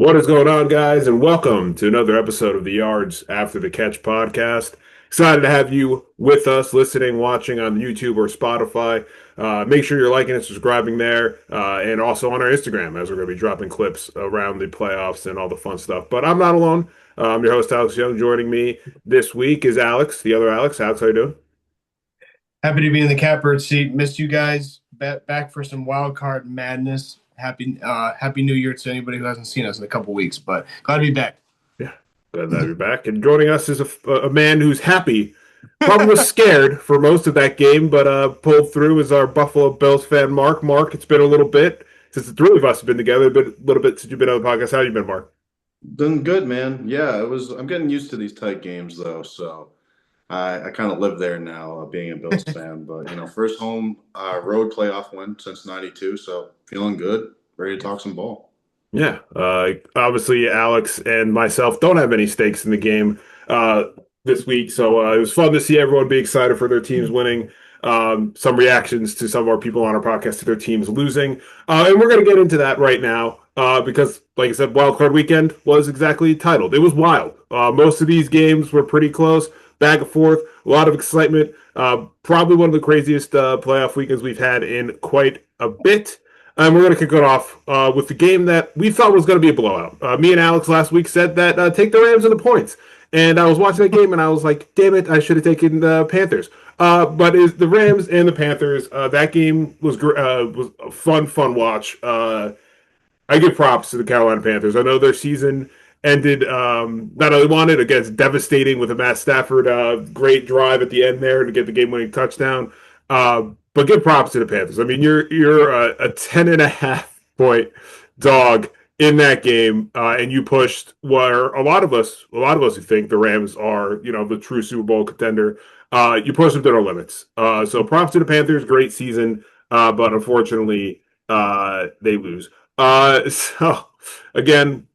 What is going on, guys, and welcome to another episode of the Yards After the Catch podcast. Excited to have you with us, listening, watching on YouTube or Spotify. Make sure you're liking and subscribing there, and also on our Instagram, as we're going to be dropping clips around the playoffs and all the fun stuff. But I'm not alone. I'm your host, Alex Young. Joining me this week is Alex, the other Alex. Alex, how you doing? Happy to be in the catbird seat. Missed you guys. Back for some wild card madness. Happy New Year to anybody who hasn't seen us in a couple weeks. But glad to be back. Yeah, glad to have you back. And joining us is a man who's happy. Probably was scared for most of that game, but pulled through is our Buffalo Bills fan, Mark. Mark, it's been a little bit since the three of us have been together, but a little bit since you've been on the podcast. How you been, Mark? Done good, man. Yeah, it was. I'm getting used to these tight games though, so I kind of live there now, being a Bills fan. But first home road playoff win since '92, so feeling good, ready to talk some ball. Yeah, obviously Alex and myself don't have any stakes in the game this week, so it was fun to see everyone be excited for their teams winning. Some reactions to some of our people on our podcast to their teams losing, and we're going to get into that right now because, like I said, Wild Card Weekend was exactly titled. It was wild. Most of these games were pretty close, back and forth, a lot of excitement. Probably one of the craziest playoff weekends we've had in quite a bit. And we're going to kick it off with the game that we thought was going to be a blowout. Me and Alex last week said that take the Rams and the points. And I was watching that game and I was like, damn it, I should have taken the Panthers. But it's the Rams and the Panthers. That game was a fun watch. I give props to the Carolina Panthers. I know their season ended not only wanted against devastating with a Matt Stafford great drive at the end there to get the game-winning touchdown. But give props to the Panthers. I mean, you're a 10.5 point dog in that game, and you pushed where a lot of us who think the Rams are, the true Super Bowl contender. You pushed them to their limits. So props to the Panthers. Great season, but unfortunately, they lose. So again,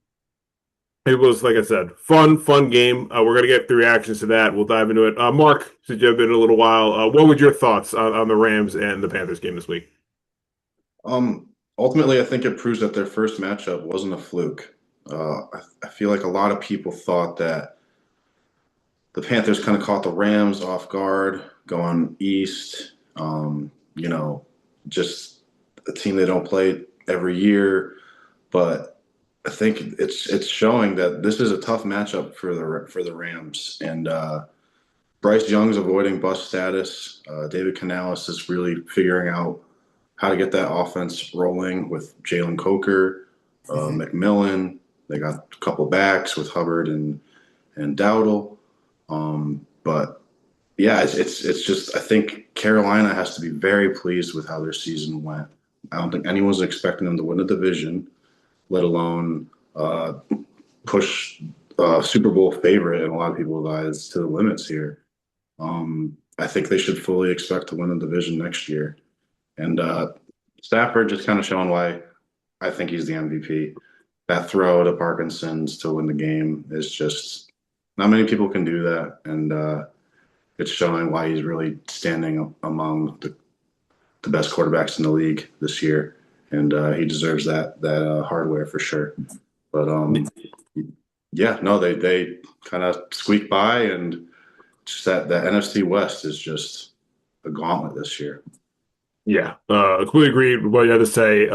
it was, like I said, fun game. We're gonna get the reactions to that. We'll dive into it. Mark, since you've been in a little while, what were your thoughts on the Rams and the Panthers game this week? Ultimately, I think it proves that their first matchup wasn't a fluke. I feel like a lot of people thought that the Panthers kind of caught the Rams off guard going east. Just a team they don't play every year, but I think it's showing that this is a tough matchup for the Rams. And Bryce Young's avoiding bust status. David Canales is really figuring out how to get that offense rolling with Jalen Coker, McMillan. They got a couple backs with Hubbard and Dowdle. But yeah, it's just, I think Carolina has to be very pleased with how their season went. I don't think anyone's expecting them to win the division, let alone push Super Bowl favorite in a lot of people's eyes to the limits here. I think they should fully expect to win the division next year. And Stafford just kind of showing why I think he's the MVP. That throw to Parkinson's to win the game is just not many people can do that. And it's showing why he's really standing among the best quarterbacks in the league this year. And he deserves that hardware for sure. But yeah, no, they kind of squeak by, and just that NFC West is just a gauntlet this year. Yeah, completely agree with what you had to say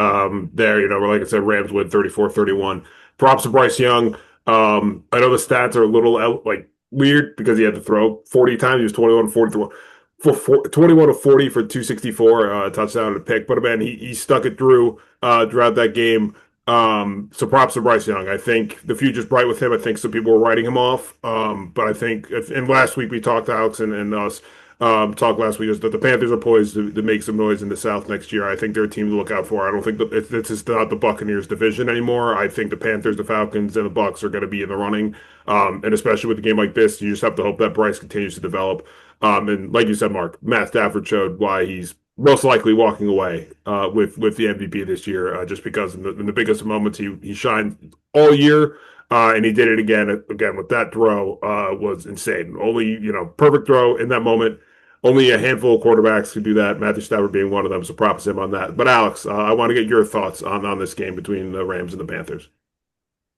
there. Like I said, Rams win 34-31. Props to Bryce Young. I know the stats are a little weird because he had to throw 40 times. He was 21 of 40 for 21 of 40 for 264 touchdown and a pick. But man, he stuck it through throughout that game. So props to Bryce Young. I think the future's bright with him. I think some people were writing him off. But I think, and last week we talked, Alex and us, talked last week, is that the Panthers are poised to make some noise in the South next year. I think they're a team to look out for. I don't think that this is not the Buccaneers division anymore. I think the Panthers, the Falcons, and the Bucs are going to be in the running. And especially with a game like this, you just have to hope that Bryce continues to develop. And like you said, Mark, Matt Stafford showed why he's most likely walking away with the MVP this year, just because in the biggest moments he shined all year. And he did it again with that throw was insane. Only, perfect throw in that moment. Only a handful of quarterbacks could do that, Matthew Stafford being one of them, so props to him on that. But Alex, I want to get your thoughts on this game between the Rams and the Panthers.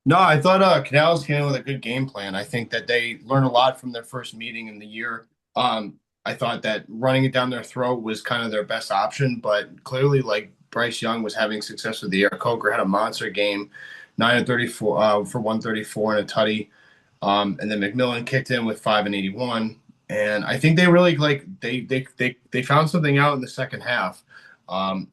No, I thought Canales came in with a good game plan. I think that they learned a lot from their first meeting in the year. Um, I thought that running it down their throat was kind of their best option, but clearly, like Bryce Young was having success with the air. Coker had a monster game, 9 of 34 for 134 and a tutty. And then McMillan kicked in with 5 and 81. And I think they really they found something out in the second half. Um,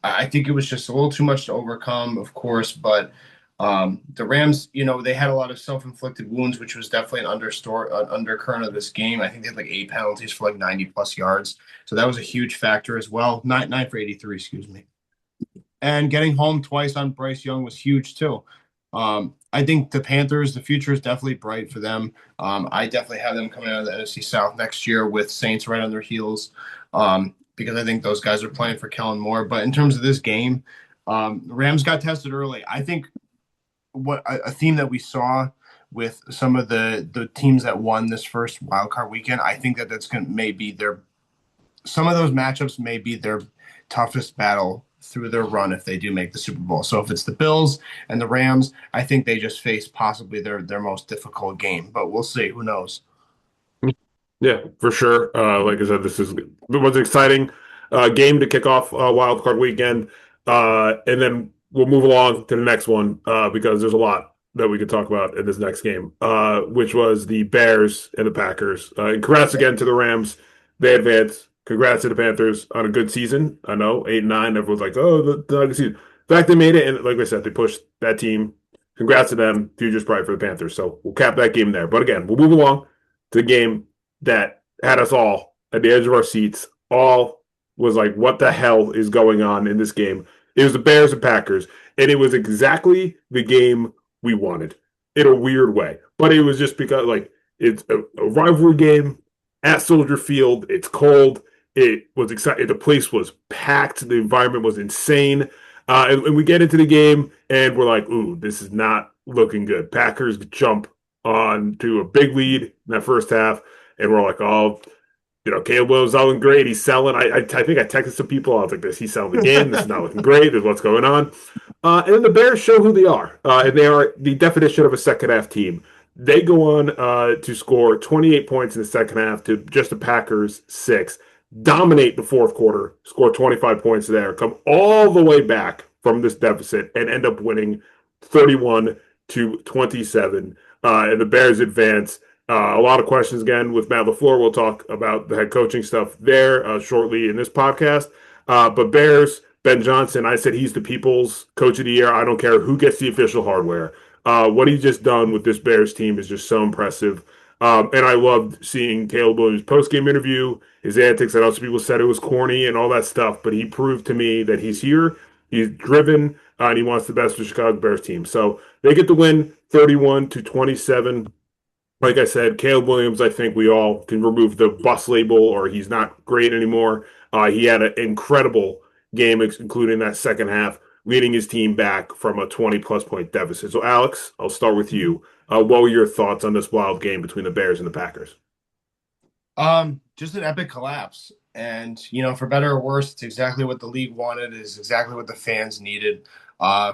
I think it was just a little too much to overcome, of course, but the Rams, they had a lot of self-inflicted wounds, which was definitely an undercurrent of this game. I think they had like 8 penalties for like 90 plus yards. So that was a huge factor as well. Nine for 83, excuse me. And getting home twice on Bryce Young was huge too. I think the Panthers, the future is definitely bright for them. I definitely have them coming out of the NFC South next year with Saints right on their heels, because I think those guys are playing for Kellen Moore. But in terms of this game, the Rams got tested early. I think what a theme that we saw with some of the teams that won this first wild card weekend, I think that that's going to maybe their some of those matchups may be their toughest battle through their run if they do make the Super Bowl. So if it's the Bills and the Rams, I think they just face possibly their most difficult game. But we'll see. Who knows? Yeah, for sure. Like I said, this is it was an exciting game to kick off Wild Card Weekend, and then we'll move along to the next one because there's a lot that we could talk about in this next game, which was the Bears and the Packers. And congrats again to the Rams; they advance. Congrats to the Panthers on a good season. I know 8-9. Everyone's like, "Oh, the good season." The fact they made it, and like I said, they pushed that team. Congrats to them. Future's bright for the Panthers. So we'll cap that game there. But again, we'll move along to the game that had us all at the edge of our seats. All was like, what the hell is going on in this game? It was the Bears and Packers, and it was exactly the game we wanted in a weird way. But it was just because, like, it's a rivalry game at Soldier Field. It's cold. It was exciting. The place was packed. The environment was insane. And we get into the game, and we're like, ooh, this is not looking good. Packers jump on to a big lead in that first half and we're like, oh, Caleb Williams is selling great. He's selling. I think I texted some people. I was like, this. He's selling the game. This is not looking great. This is what's going on. And then the Bears show who they are, and they are the definition of a second half team. They go on to score 28 points in the second half to just the Packers 6. Dominate the fourth quarter, score 25 points there, come all the way back from this deficit, and end up winning 31-27. And the Bears advance. A lot of questions again with Matt LaFleur. We'll talk about the head coaching stuff there shortly in this podcast. But Bears, Ben Johnson, I said he's the people's coach of the year. I don't care who gets the official hardware. What he's just done with this Bears team is just so impressive. And I loved seeing Caleb Williams' post-game interview, his antics. I know some people said it was corny and all that stuff, but he proved to me that he's here, he's driven, and he wants the best for the Chicago Bears team. So they get the win 31-27. Like I said, Caleb Williams, I think we all can remove the bus label or he's not great anymore. He had an incredible game, including that second half, leading his team back from a 20-plus point deficit. So, Alex, I'll start with you. What were your thoughts on this wild game between the Bears and the Packers? Just an epic collapse. And, for better or worse, it's exactly what the league wanted, is exactly what the fans needed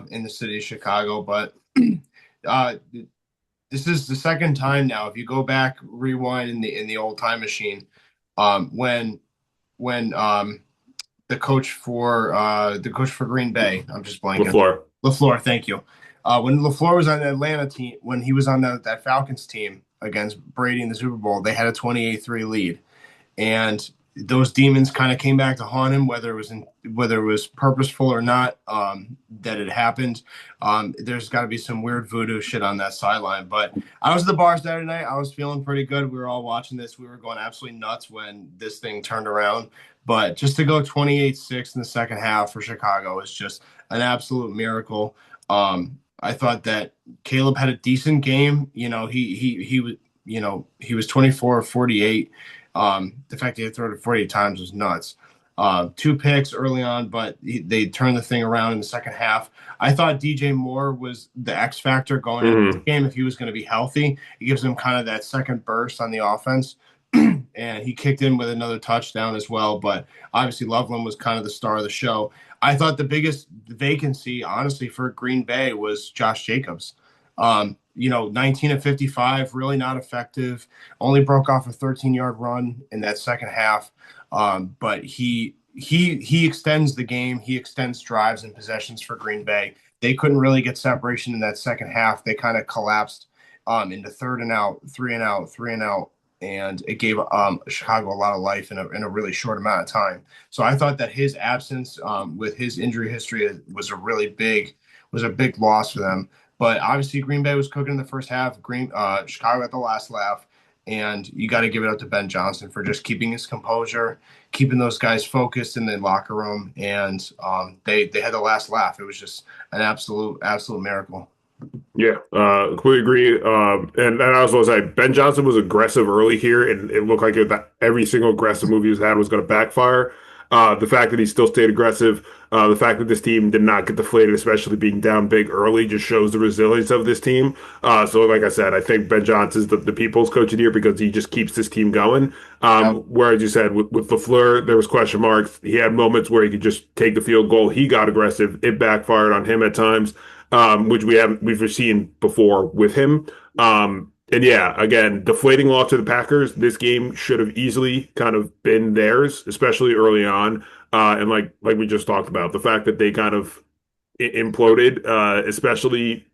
in the city of Chicago. But uh, this is the second time now. If you go back, rewind in the old time machine, when the coach for Green Bay, I'm just blanking. LaFleur, thank you. When LaFleur was on the Atlanta team, when he was on that Falcons team against Brady in the Super Bowl, they had a 28-3 lead, and those demons kind of came back to haunt him, whether it was purposeful or not, that it happened. There's got to be some weird voodoo shit on that sideline. But I was at the bar Saturday night. I was feeling pretty good. We were all watching this. We were going absolutely nuts when this thing turned around. But just to go 28-6 in the second half for Chicago is just an absolute miracle. I thought that Caleb had a decent game. He was 24 of 48. The fact that he had thrown it 48 times was nuts. 2 picks early on, but they turned the thing around in the second half. I thought DJ Moore was the X factor going into the game if he was going to be healthy. It gives him kind of that second burst on the offense. and he kicked in with another touchdown as well. But obviously, Loveland was kind of the star of the show. I thought the biggest vacancy, honestly, for Green Bay was Josh Jacobs. 19 of 55, really not effective. Only broke off a 13-yard run in that second half. But he extends the game. He extends drives and possessions for Green Bay. They couldn't really get separation in that second half. They kind of collapsed into third and out, three and out, three and out, and it gave Chicago a lot of life in a really short amount of time. So I thought that his absence with his injury history was a big loss for them. But obviously Green Bay was cooking in the first half. Chicago at the last laugh. And you got to give it up to Ben Johnson for just keeping his composure, keeping those guys focused in the locker room, and they had the last laugh. It was just an absolute miracle. Yeah, completely agree. And I also want to say Ben Johnson was aggressive early here, and it looked like every single aggressive move he's had was going to backfire. The fact that he still stayed aggressive, the fact that this team did not get deflated, especially being down big early, just shows the resilience of this team. So, like I said, I think Ben Johnson's the people's coach of the year because he just keeps this team going. Whereas you said with LaFleur, there was question marks. He had moments where he could just take the field goal. He got aggressive. It backfired on him at times, which we've seen before with him. And yeah, again, deflating loss to the Packers, this game should have easily kind of been theirs, especially early on. And like we just talked about, the fact that they kind of imploded, especially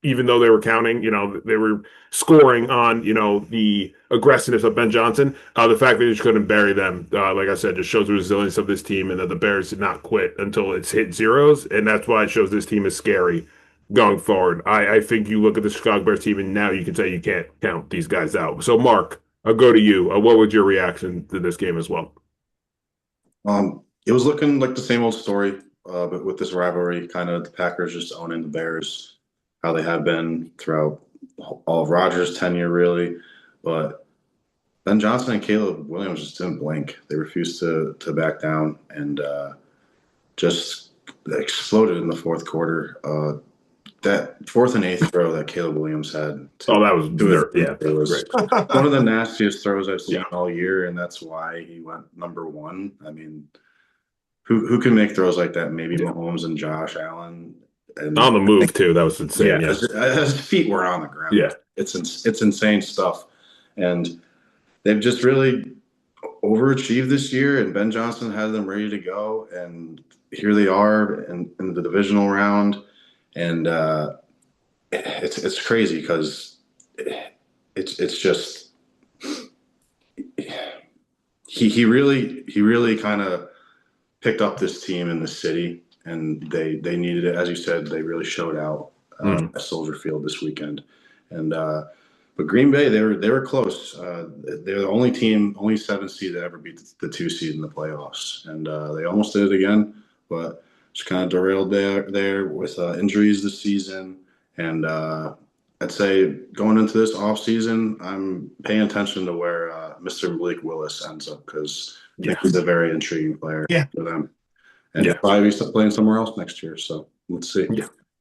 even though they were counting, they were scoring on, the aggressiveness of Ben Johnson. The fact that they just couldn't bury them, like I said, just shows the resilience of this team and that the Bears did not quit until it's hit zeros. And that's why it shows this team is scary going forward. I think you look at the Chicago Bears team and now you can say you can't count these guys out. So, Mark, I'll go to you. What was your reaction to this game as well? It was looking like the same old story, but with this rivalry, kind of the Packers just owning the Bears, how they have been throughout all of Rodgers' tenure, really. But Ben Johnson and Caleb Williams just didn't blink. They refused to back down and just exploded in the fourth quarter. That fourth and eighth throw that Caleb Williams had. That was it was one of the nastiest throws I've seen all year, and that's why he went number one. I mean, who can make throws like that? Maybe Mahomes and Josh Allen. And on the move too. That was insane. Yeah, his feet were on the ground. Yeah, it's insane stuff, and they've just really overachieved this year. And Ben Johnson had them ready to go, and here they are in the divisional round. And it's crazy because it's just he really kind of picked up this team in the city, and they needed it. As you said, they really showed out at Soldier Field this weekend. And but Green Bay, they were close. They're the only team, only 7 seed that ever beat the 2 seed in the playoffs, and they almost did it again, but just kind of derailed there with injuries this season. And I'd say going into this offseason, I'm paying attention to where Mr. Malik Willis ends up because he's a very intriguing player for them. And he'll probably be playing somewhere else next year. So let's see.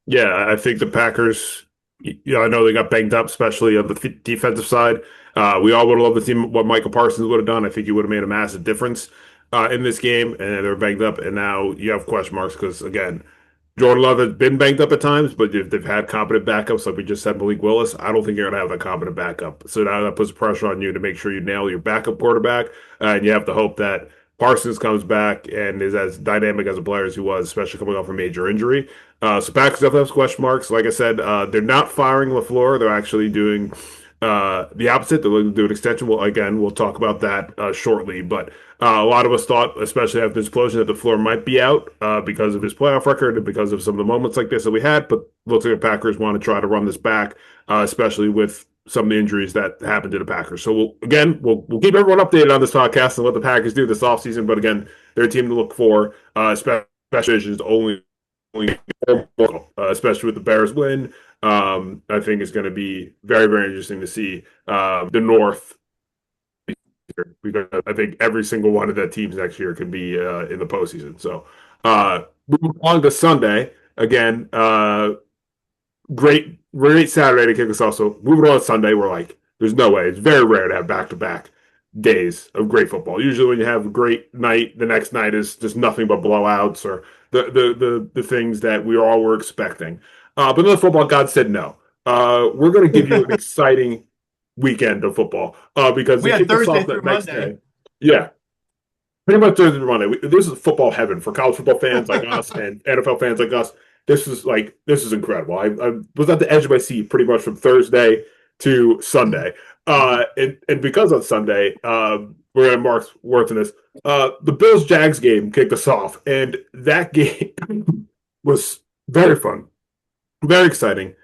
Yeah, I think the Packers, I know they got banged up, especially on the defensive side. We all would have loved to see what Michael Parsons would have done. I think he would have made a massive difference in this game, and they're banged up. And now you have question marks because, again, Jordan Love has been banged up at times, but if they've had competent backups, like we just said, Malik Willis, I don't think you're going to have a competent backup. So now that puts pressure on you to make sure you nail your backup quarterback, and you have to hope that Parsons comes back and is as dynamic as a player as he was, especially coming off a major injury. So Packers definitely have question marks. Like I said, they're not firing LaFleur. They're actually doing the opposite. They're looking to do an extension. Well, again, we'll talk about that shortly. But a lot of us thought, especially after this explosion, that LaFleur might be out because of his playoff record and because of some of the moments like this that we had. But looks like the Packers want to try to run this back, especially with some of the injuries that happened to the Packers. So we'll keep everyone updated on this podcast and what the Packers do this offseason. But again, they're a team to look for, especially only especially with the Bears win. I think it's going to be very, very interesting to see the North, because I think every single one of the teams next year can be in the postseason. So moving on to Sunday again. Great Saturday to kick us off. So moving on to Sunday, we're like, there's no way. It's very rare to have back-to-back days of great football. Usually, when you have a great night, the next night is just nothing but blowouts or the things that we all were expecting. But then the football god said no. We're going to give you an exciting weekend of football because We they had kicked us Thursday off that through next Monday. day. Yeah, pretty much Thursday to Monday. This is football heaven for college football fans like us and NFL fans like us. This is incredible. I was at the edge of my seat pretty much from Thursday to Sunday. And because on Sunday, we're gonna Mark's worth in this. The Bills Jags game kicked us off, and that game was very fun, very exciting.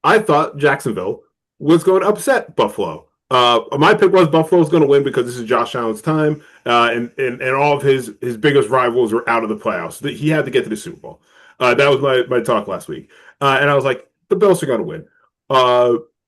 I thought Jacksonville was going to upset Buffalo. My pick was Buffalo was going to win because this is Josh Allen's time, and all of his biggest rivals were out of the playoffs. He had to get to the Super Bowl. That was my talk last week, and I was like, the Bills are going to win.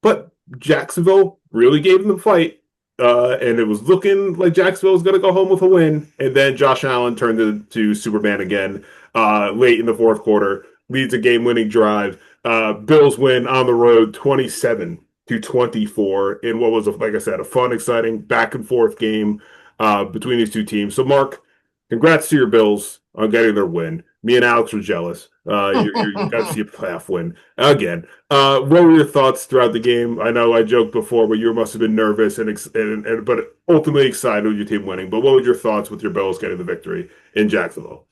But Jacksonville really gave them the fight, and it was looking like Jacksonville was going to go home with a win. And then Josh Allen turned into Superman again late in the fourth quarter, leads a game-winning drive. Bills win on the road 27-24 in what was, like I said, a fun, exciting back and forth game between these two teams. So, Mark, congrats to your Bills on getting their win. Me and Alex were jealous. You got to see a playoff win again. What were your thoughts throughout the game? I know I joked before, but you must have been nervous and but ultimately excited with your team winning. But what were your thoughts with your Bills getting the victory in Jacksonville?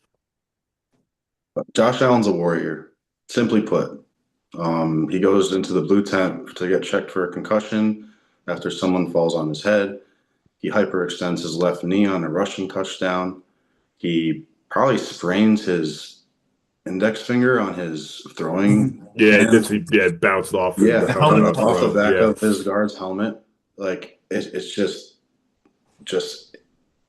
Josh Allen's a warrior, simply put. He goes into the blue tent to get checked for a concussion after someone falls on his head. He hyperextends his left knee on a rushing touchdown. He probably sprains his index finger on his throwing. Yeah, it bounced off. Yeah, off the back yeah. of his guard's helmet. Like it's just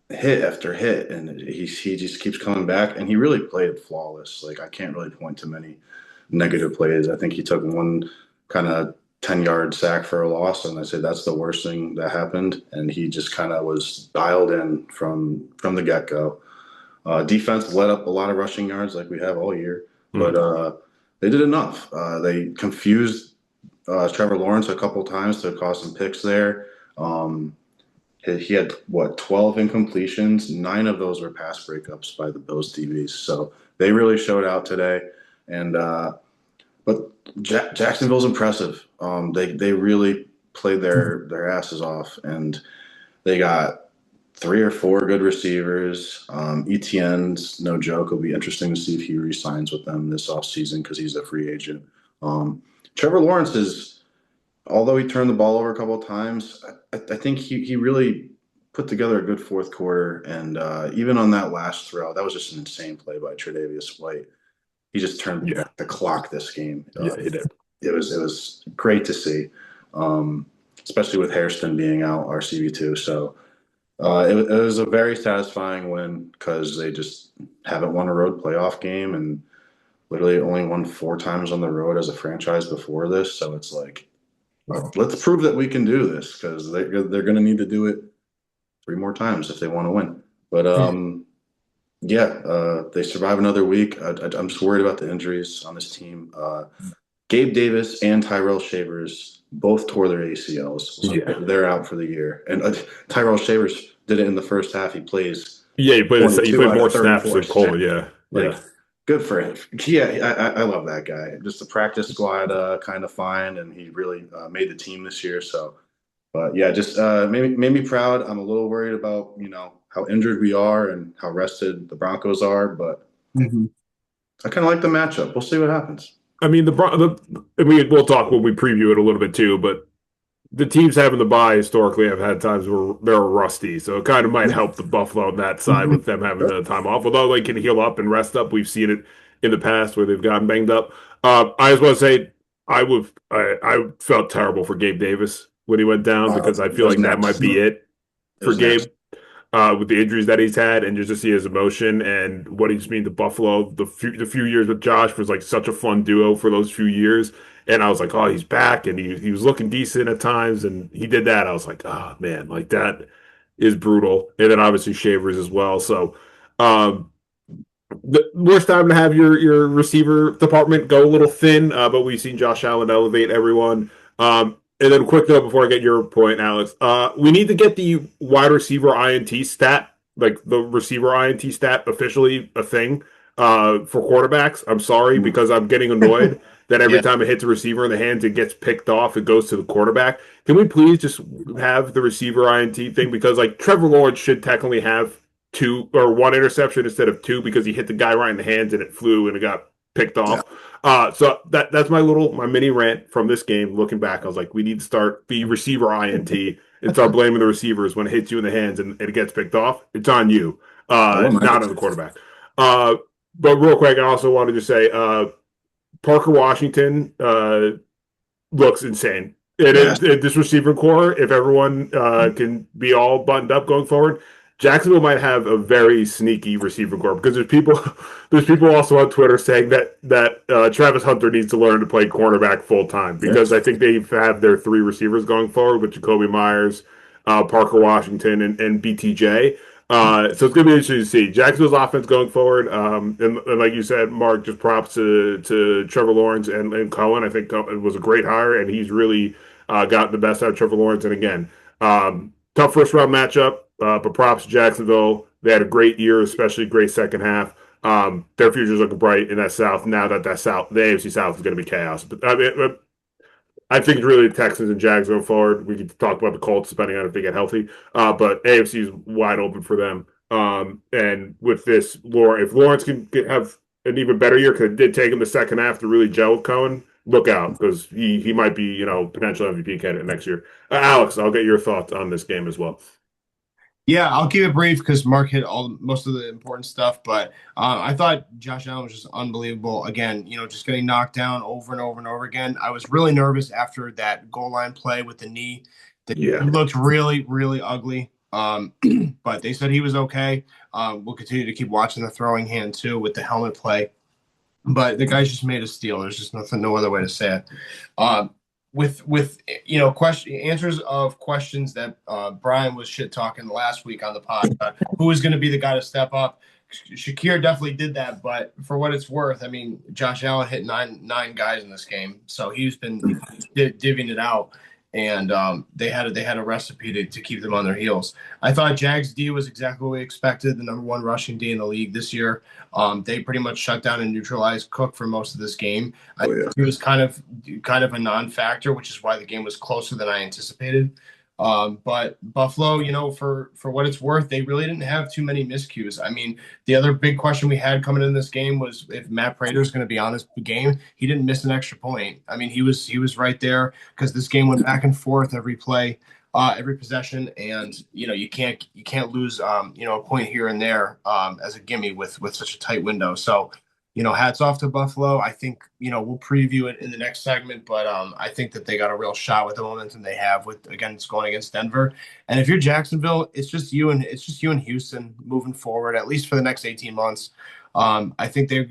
hit after hit, and he just keeps coming back, and he really played flawless. Like I can't really point to many negative plays. I think he took one kind of 10-yard sack for a loss, and I said that's the worst thing that happened. And he just kind of was dialed in from the get go. Defense let up a lot of rushing yards like we have all year, but they did enough. They confused Trevor Lawrence a couple times to cause some picks there. He had 12 incompletions. 9 of those were pass breakups by the Bills DBs. So they really showed out today. And but Jacksonville's impressive. They really played their asses off, and they got 3 or 4 good receivers. ETN's no joke. It'll be interesting to see if he re-signs with them this offseason because he's a free agent. Trevor Lawrence is, although he turned the ball over a couple of times, I think he really put together a good fourth quarter. And even on that last throw, that was just an insane play by Tre'Davious White. He just turned the clock this game. Yeah, he did. It was great to see, especially with Hairston being out, our CB2. So it was a very satisfying win because they just haven't won a road playoff game and literally only won 4 times on the road as a franchise before this. So it's like, let's prove that we can do this because they're going to need to do it 3 more times if they want to win. But they survive another week. I'm just worried about the injuries on this team. Gabe Davis and Tyrell Shavers both tore their ACLs. So they're out for the year. And Tyrell Shavers did it in the first half. He plays. Yeah, he played more snaps than Cole. Yeah. Good for him. Yeah, I love that guy. Just the practice squad kind of fine, and he really made the team this year. So, but yeah, just made me proud. I'm a little worried about how injured we are and how rested the Broncos are, but I kind of like the matchup. We'll see what happens. I mean, we'll talk when we preview it a little bit too, but the teams having the bye historically have had times where they're rusty, so it kind of might help the Buffalo on that side with them having the time off. Although they can heal up and rest up, we've seen it in the past where they've gotten banged up. I just want to say I felt terrible for Gabe Davis when he went down because I feel like that might be it for Gabe. With the injuries that he's had, and just to see his emotion and what he's mean to Buffalo, the few years with Josh was like such a fun duo for those few years. And I was like, oh, he's back, and he was looking decent at times, and he did that. I was like, oh man, like that is brutal. And then obviously Shavers as well. So the worst time to have your receiver department go a little thin, but we've seen Josh Allen elevate everyone. And then quick note before I get your point, Alex. We need to get the wide receiver INT stat, like the receiver INT stat, officially a thing for quarterbacks. I'm sorry because I'm getting annoyed that every Yeah. time it hits a receiver in the hands, it gets picked off. It goes to the quarterback. Can we please just have the receiver INT thing? Because like Trevor Lawrence should technically have two or one interception instead of two because he hit the guy right in the hands and it flew and it got picked Yeah. off. So that's my mini rant from this game. Looking back, I was like, we need to start the receiver INT and start blaming the receivers when it hits you in the hands and it gets picked off. It's on you, I wouldn't mind not on it. the quarterback. Uh, but real quick, I also wanted to say Parker Washington looks insane. Yes. This receiver core, if everyone can be all buttoned up going forward, Jacksonville might have a very sneaky receiver core because there's people also on Twitter saying that Travis Hunter needs to learn to play cornerback full time because Yes. I think they have their three receivers going forward with Jacoby Myers, Parker Washington, and BTJ. So it's going to be interesting to see Jacksonville's offense going forward. And like you said, Mark, just props to Trevor Lawrence and Cohen. I think it was a great hire, and he's really got the best out of Trevor Lawrence. And again, tough first round matchup, but props to Jacksonville. They had a great year, especially great second half. Their future's looking bright in that South. Now that South, the AFC South is going to be chaos. But I think it's really the Texans and Jags going forward. We could talk about the Colts depending on if they get healthy. But AFC is wide open for them. And with this, if Lawrence can have an even better year, because it did take him the second half to really gel with Cohen, look out because he might be potential MVP candidate next year. Alex, I'll get your thoughts on this game as well. Yeah, I'll keep it brief because Mark hit most of the important stuff. But I thought Josh Allen was just unbelievable. Again, just getting knocked down over and over and over again. I was really nervous after that goal line play with the knee. That Yeah. looked really, really ugly. But they said he was okay. We'll continue to keep watching the throwing hand too with the helmet play. But the guy's just made a steal. There's just no other way to say it. Um, with question answers of questions that Brian was shit talking last week on the pod. Who is going to be the guy to step up? Shakir definitely did that, but for what it's worth, I mean, Josh Allen hit nine guys in this game, so he's been divvying it out, and they had a recipe to keep them on their heels. I thought Jags D was exactly what we expected, the number one rushing D in the league this year. They pretty much shut down and neutralized Cook for most of this game. I Oh think yeah. he was kind of a non-factor, which is why the game was closer than I anticipated. But Buffalo, for what it's worth, they really didn't have too many miscues. I mean, the other big question we had coming in this game was if Matt Prater is going to be on his game. He didn't miss an extra point. I mean, he was right there because this game went back and forth every play, every possession, and you can't lose a point here and there as a gimme with such a tight window. So hats off to Buffalo. I think, we'll preview it in the next segment, but I think that they got a real shot with the momentum they have against going against Denver. And if you're Jacksonville, it's just you and Houston moving forward, at least for the next 18 months. I think they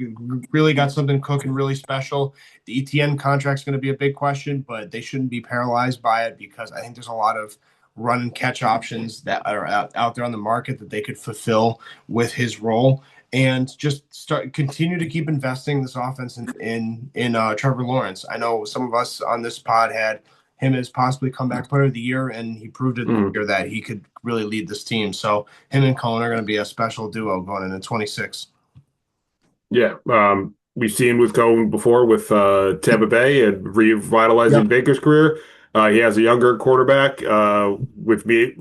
really got something cooking really special. The ETN contract's going to be a big question, but they shouldn't be paralyzed by it because I think there's a lot of run and catch options that are out there on the market that they could fulfill with his role and just continue to keep investing this offense in Trevor Lawrence. I know some of us on this pod had him as possibly comeback player of the year, and he proved it this year that he could really lead this team. So him and Cohen are going to be a special duo going into 26. Yeah, we've seen with Cohen before with Tampa Bay and revitalizing Yep. Baker's career. He has a younger quarterback with me,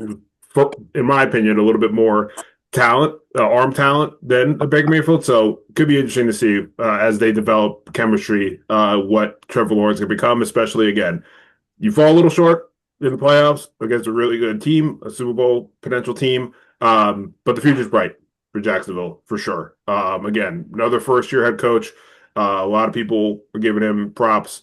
in my opinion, a little bit more talent, arm talent than Baker Mayfield. So could be interesting to see as they develop chemistry what Trevor Lawrence can become, especially again. You fall a little short in the playoffs against a really good team, a Super Bowl potential team. But the future's bright for Jacksonville for sure. Again, another first year head coach. A lot of people are giving him props.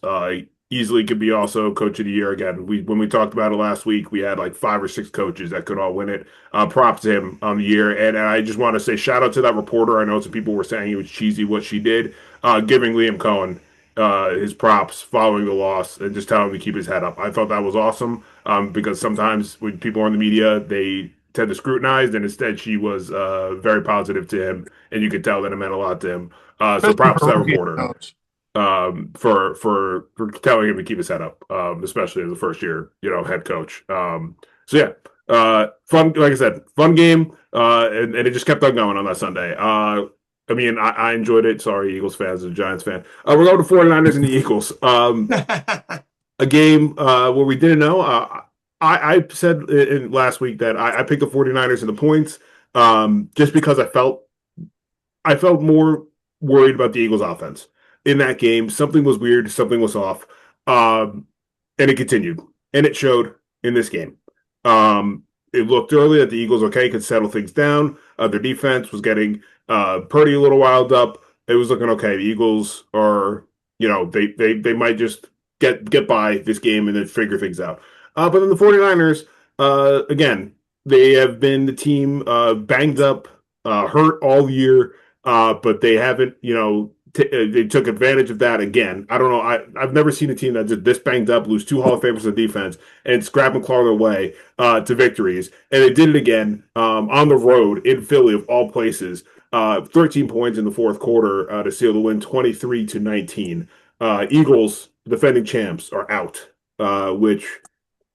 Easily could be also coach of the year again. When we talked about it last week, we had like 5 or 6 coaches that could all win it. Props to him on the year, and I just want to say shout out to that reporter. I know some people were saying it was cheesy what she did, giving Liam Cohen his props following the loss and just telling him to keep his head up. I thought that was awesome because sometimes when people are in the media, they tend to scrutinize, and instead she was very positive to him, and you could tell that it meant a lot to him. So Especially props to for that rookie reporter. coach. for telling him to keep his head up, especially as a first year, head coach. So yeah, fun. Like I said, fun game, and it just kept on going on that Sunday. I mean, I enjoyed it. Sorry, Eagles fans and Giants fan. We're going to 49ers and the Eagles. A game where we didn't know. I said last week that I picked the 49ers in the points just because I felt more worried about the Eagles offense in that game. Something was weird, something was off. And it continued. And it showed in this game. It looked early that the Eagles, okay, could settle things down. Their defense was getting Purdy a little riled up. It was looking okay. The Eagles are, they might just get by this game and then figure things out. But then the 49ers, again, they have been the team banged up, hurt all year, but they haven't, they took advantage of that again. I don't know. I've never seen a team that's this banged up, lose two Hall of Famers on defense, and scrap and claw their way to victories. And they did it again on the road in Philly, of all places. 13 points in the fourth quarter to seal the win, 23-19. Eagles, defending champs, are out, which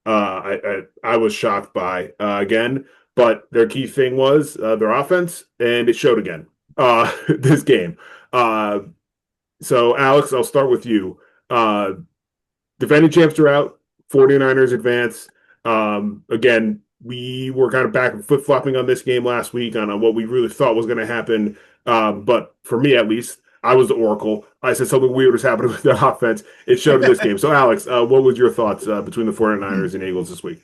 I was shocked by again. But their key thing was their offense, and it showed again this game. Uh, so, Alex, I'll start with you. Uh, Defending champs are out, 49ers advance. Again, we were kind of back and flip flopping on this game last week on what we really thought was going to happen. But for me, at least, I was the oracle. I said something weird was happening with the offense. It showed in this game. So, Alex, what was your thoughts between the 49ers and Eagles this week?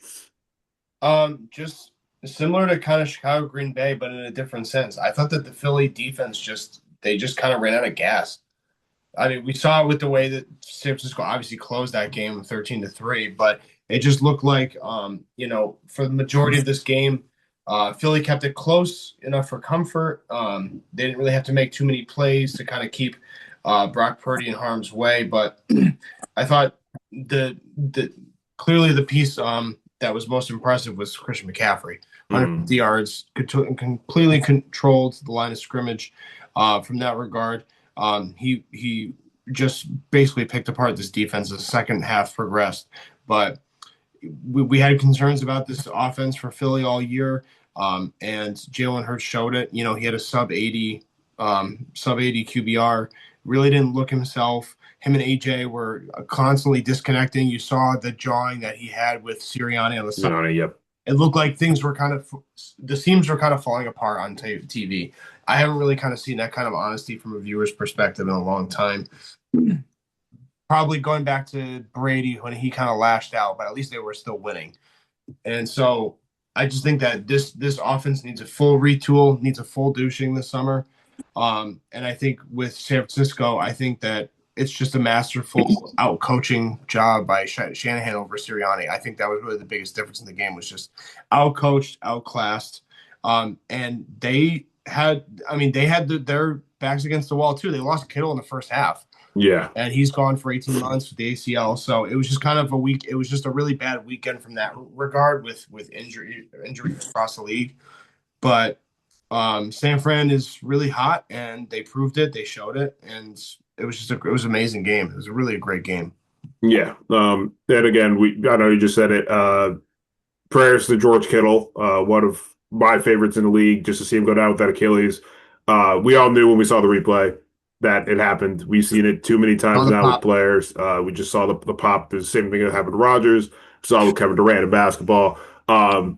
Just similar to kind of Chicago Green Bay, but in a different sense. I thought that the Philly defense they just kind of ran out of gas. I mean, we saw it with the way that San Francisco obviously closed that game 13-3, but it just looked like, for the majority of this game, Philly kept it close enough for comfort. They didn't really have to make too many plays to kind of keep Brock Purdy in harm's way. But I thought the clearly the piece that was most impressive was Christian McCaffrey. 150 yards, completely controlled the line of scrimmage from that regard. He just basically picked apart this defense as the second half progressed. But we had concerns about this offense for Philly all year, and Jalen Hurts showed it. He had a sub 80 QBR. Really didn't look himself. Him and AJ were constantly disconnecting. You saw the jawing that he had with Sirianni on the side. Yep. It looked like the seams were kind of falling apart on TV. I haven't really kind of seen that kind of honesty from a viewer's perspective in a long time. Probably going back to Brady when he kind of lashed out, but at least they were still winning. And so I just think that this offense needs a full retool, needs a full douching this summer. And I think with San Francisco, I think that it's just a masterful out-coaching job by Shanahan over Sirianni. I think that was really the biggest difference in the game, was just out-coached, outclassed. And they had their backs against the wall too. They lost Kittle in the first half. Yeah. And he's gone for 18 months with the ACL. So it was just kind of it was just a really bad weekend from that regard with injuries across the league. But San Fran is really hot, and they proved it. They showed it, and it was it was an amazing game. It was really a great game. Yeah. And again, I know you just said it. Prayers to George Kittle, one of my favorites in the league, just to see him go down with that Achilles. We all knew when we saw the replay that it happened. We've seen it too many times now with players. We just saw the pop. The same thing that happened to Rodgers. Saw with Kevin Durant in basketball. I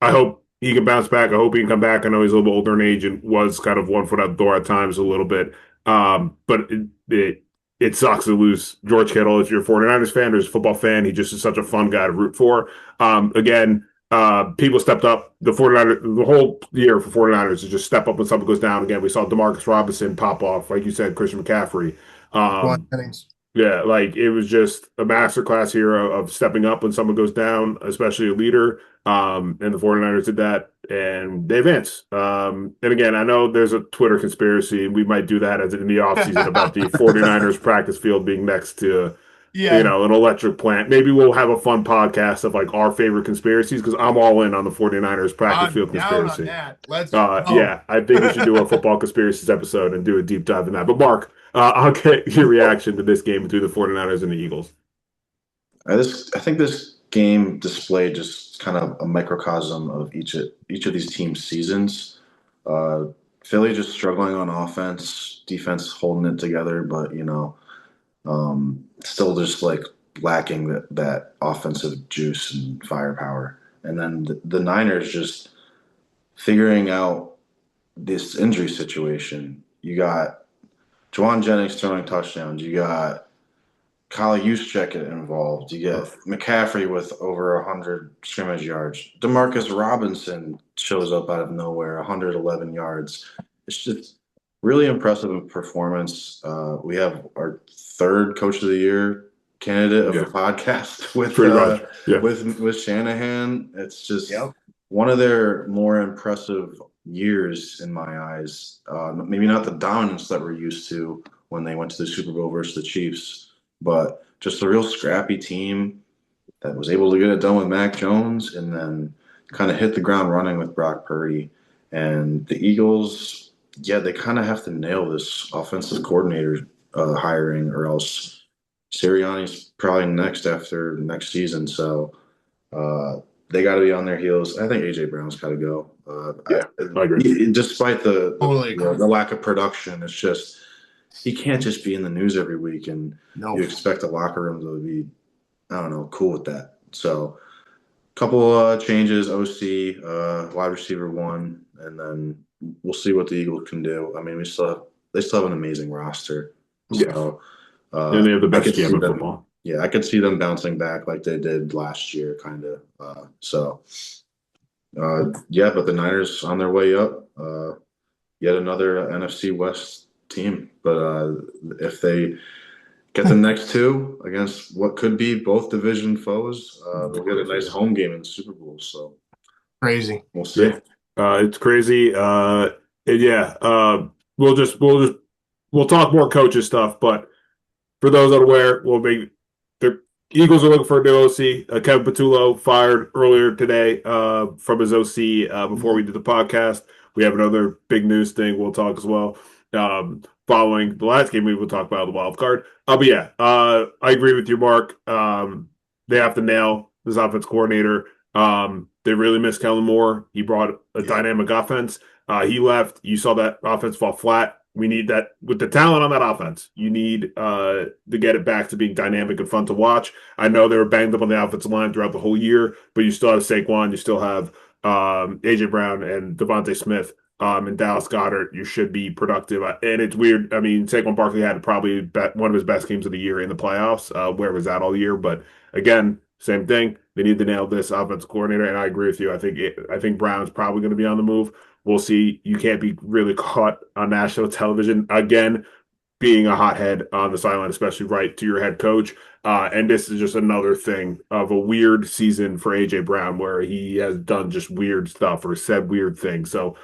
hope he can bounce back. I hope he can come back. I know he's a little bit older in age and was kind of one foot out the door at times a little bit. But it sucks to lose George Kittle. If you're a 49ers fan or a football fan, he just is such a fun guy to root for. Again, people stepped up. The 49ers, the whole year for 49ers is just step up when something goes down. Again, we saw Demarcus Robinson pop off, like you said, Christian McCaffrey. Yeah, like it was just a masterclass here of stepping up when someone goes down, especially a leader. And the 49ers did that, and they advance. And again, I know there's a Twitter conspiracy, and we might do that as in the offseason about the 49ers practice field being next to Yeah. an electric plant. Maybe we'll have a fun podcast of like our favorite conspiracies because I'm all in on the 49ers practice I'm field down on conspiracy. that. Let's go. Yeah, I think we should do a football conspiracies episode and do a deep dive in that. But Mark, I'll get your reaction to this game between the 49ers and the Eagles. I think this game displayed just kind of a microcosm of each of these teams' seasons. Uh, Philly just struggling on offense, defense holding it together, but still just like lacking that offensive juice and firepower. And then the Niners just figuring out this injury situation. You got Juwan Jennings throwing touchdowns. You got Kyle Juszczyk involved. You get McCaffrey with over 100 scrimmage yards. Demarcus Robinson shows up out of nowhere, 111 yards. It's just really impressive performance. We have our third Coach of the Year candidate of the podcast with Pretty much. Yeah. with Shanahan. It's just Yep. one of their more impressive years in my eyes. Maybe not the dominance that we're used to when they went to the Super Bowl versus the Chiefs, but just a real scrappy team that was able to get it done with Mac Jones and then kind of hit the ground running with Brock Purdy. And the Eagles, yeah, they kind of have to nail this offensive coordinator hiring, or else Sirianni's probably next after next season. So they got to be on their heels. I think AJ Brown's got to go. Yeah, I agree. Despite Totally agree. the lack of production, it's just he can't just be in the news every week, and No. you expect the locker room to be, I don't know, cool with that. So, couple changes: OC, wide receiver one, and then we'll see what the Eagles can do. I mean, they still have an amazing roster. Yeah. So, And they have the I best could see GM in them. football. Yeah, I could see them bouncing back like they did last year, kind of. Yeah, but the Niners on their way up. Yet another NFC West team. But if they get the next two against what could be both division foes, they'll get a nice home game in the Super Bowl. So Crazy. we'll see. Yeah. It's crazy. And yeah, we'll talk more coaches stuff, but for those unaware, the Eagles are looking for a new OC. Kevin Patullo fired earlier today from his OC before we did the podcast. We have another big news thing we'll talk as well. Following the last game, we will talk about the wild card. But yeah, I agree with you, Mark. They have to nail this offense coordinator. They really miss Kellen Moore. He brought a dynamic offense. He left. You saw that offense fall flat. We need that with the talent on that offense. You need to get it back to being dynamic and fun to watch. I know they were banged up on the offensive line throughout the whole year, but you still have Saquon, you still have AJ Brown and Devontae Smith and Dallas Goedert. You should be productive. And it's weird. I mean, Saquon Barkley had probably one of his best games of the year in the playoffs. Where was that all year? But again, same thing. They need to nail this offensive coordinator, and I agree with you. I think Brown's probably going to be on the move. We'll see. You can't be really caught on national television again, being a hothead on the sideline, especially right to your head coach. And this is just another thing of a weird season for AJ Brown, where he has done just weird stuff or said weird things. So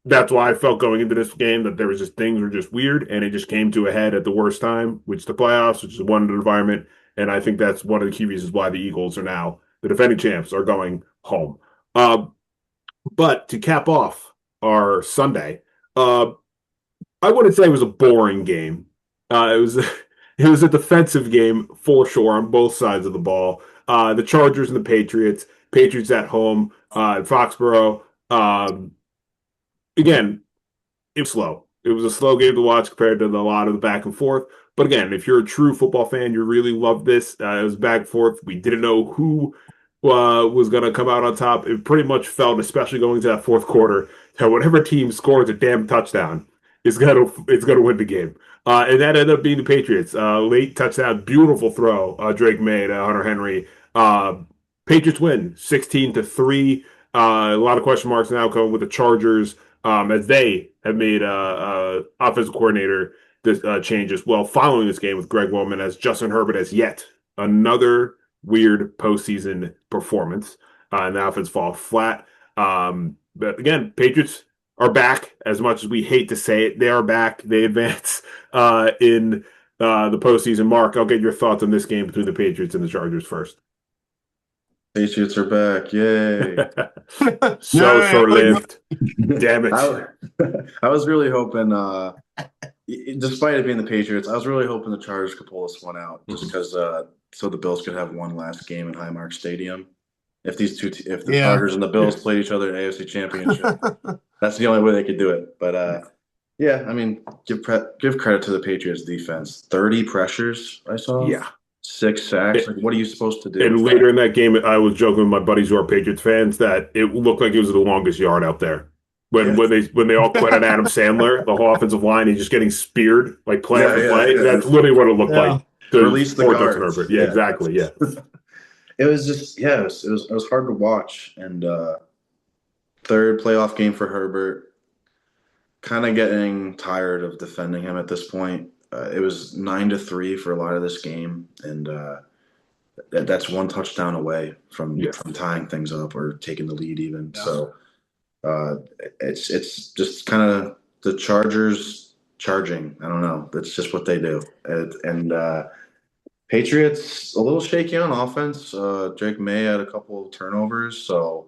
that's why I felt going into this game that there was just things were just weird, and it just came to a head at the worst time, which is the playoffs, which is one environment. And I think that's one of the key reasons why the Eagles are now the defending champs are going home. But to cap off our Sunday, I wouldn't say it was a boring game. It was it was a defensive game for sure on both sides of the ball. The Chargers and the Patriots. Patriots at home in Foxborough. Again, it was slow. It was a slow game to watch compared to a lot of the back and forth. But again, if you're a true football fan, you really love this. It was back and forth. We didn't know who was going to come out on top. It pretty much felt, especially going to that fourth quarter, that whatever team scores a damn touchdown is gonna win the game. And that ended up being the Patriots. Late touchdown, beautiful throw Drake made, Hunter Henry. Patriots win 16-3. A lot of question marks now coming with the Chargers as they have made offensive coordinator changes. Well, following this game with Greg Roman, as Justin Herbert has yet another weird postseason performance, and the offense fall flat. But again, Patriots are back. As much as we hate to say it, they are back. They advance in the postseason. Mark, I'll get your thoughts on this game between the Patriots and the Chargers first. Patriots are back. Yay. So Yeah, short-lived. Damn it. I, I was really hoping, despite it being the Patriots, I was really hoping the Chargers could pull this one out just Mhm. because, so the Bills could have one last game in Highmark Stadium. If the yeah. Chargers and the Bills played each other in AFC Championship, that's the only way they could do it. But yeah, I mean, give credit to the Patriots defense. 30 pressures I saw, Yeah. 6 sacks. Like, what are you supposed to do? And later in that game, I was joking with my buddies who are Patriots fans that it looked like it was the longest yard out there. When Yeah, when they all quit on Adam Sandler, the whole offensive line, he's just getting speared like play yeah, after yeah, play. yeah. That's literally what it looked Yeah. like to Release the for Justin guards. Herbert. Yeah, Yeah, exactly. Yeah. it was just it was hard to watch. And third playoff game for Herbert. Kind of getting tired of defending him at this point. It was 9-3 for a lot of this game, and that's one touchdown away Yeah. from tying things up or taking the lead even. Yeah. So uh, it's just kind of the Chargers charging. I don't know. That's just what they do. And Patriots a little shaky on offense. Drake May had a couple of turnovers, so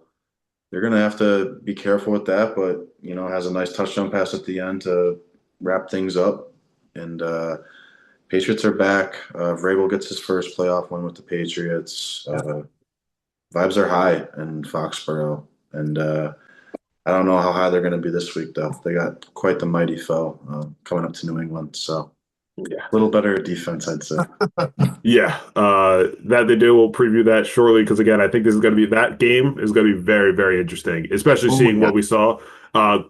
they're gonna have to be careful with that. But has a nice touchdown pass at the end to wrap things up. And Patriots are back. Vrabel gets his first playoff win with the Patriots. Vibes are high in Foxborough, and I don't know how high they're going to be this week, though. They got quite the mighty foe coming up to New England, so Yeah. a little better defense, I'd say. Yeah, that they do. We'll preview that shortly because again, I think this is going to be that game is going to be very, very interesting, especially Oh, seeing yeah. what we saw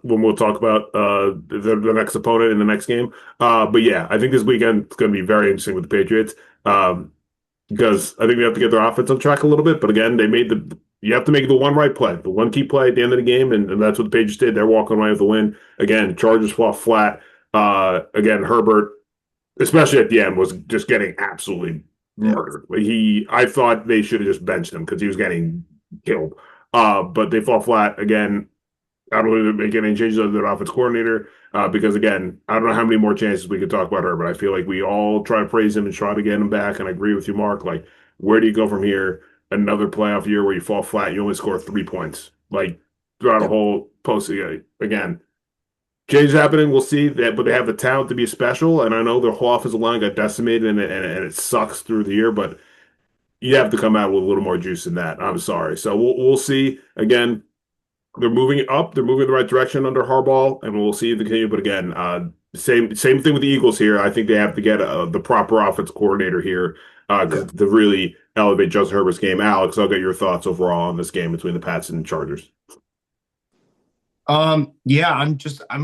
when we'll talk about the next opponent in the next game. But yeah, I think this weekend is going to be very interesting with the Patriots because I think we have to get their offense on track a little bit. But again, they made the you have to make the one right play, the one key play at the end of the game, and that's what the Patriots did. They're walking away with the win. Again, Chargers fall flat. Again, Herbert especially at the end, was just getting absolutely Yeah. murdered. I thought they should have just benched him because he was getting killed. But they fall flat again. I don't know if they make any changes other than offense coordinator because again, I don't know how many more chances we could talk about her, but I feel like we all try to praise him and try to get him back. And I agree with you, Mark. Like, where do you go from here? Another playoff year where you fall flat, you only score 3 points. Like throughout a Yep. whole post again. Change is happening. We'll see that, but they have the talent to be special. And I know their whole offensive line got decimated, and it sucks through the year. But you have to come out with a little more juice than that. I'm sorry. So we'll see. Again, they're moving up. They're moving in the right direction under Harbaugh, and we'll see if they continue. But again, same thing with the Eagles here. I think they have to get the proper offense coordinator here Yeah. to really elevate Justin Herbert's game. Alex, I'll get your thoughts overall on this game between the Pats and the Chargers. Yeah, I'm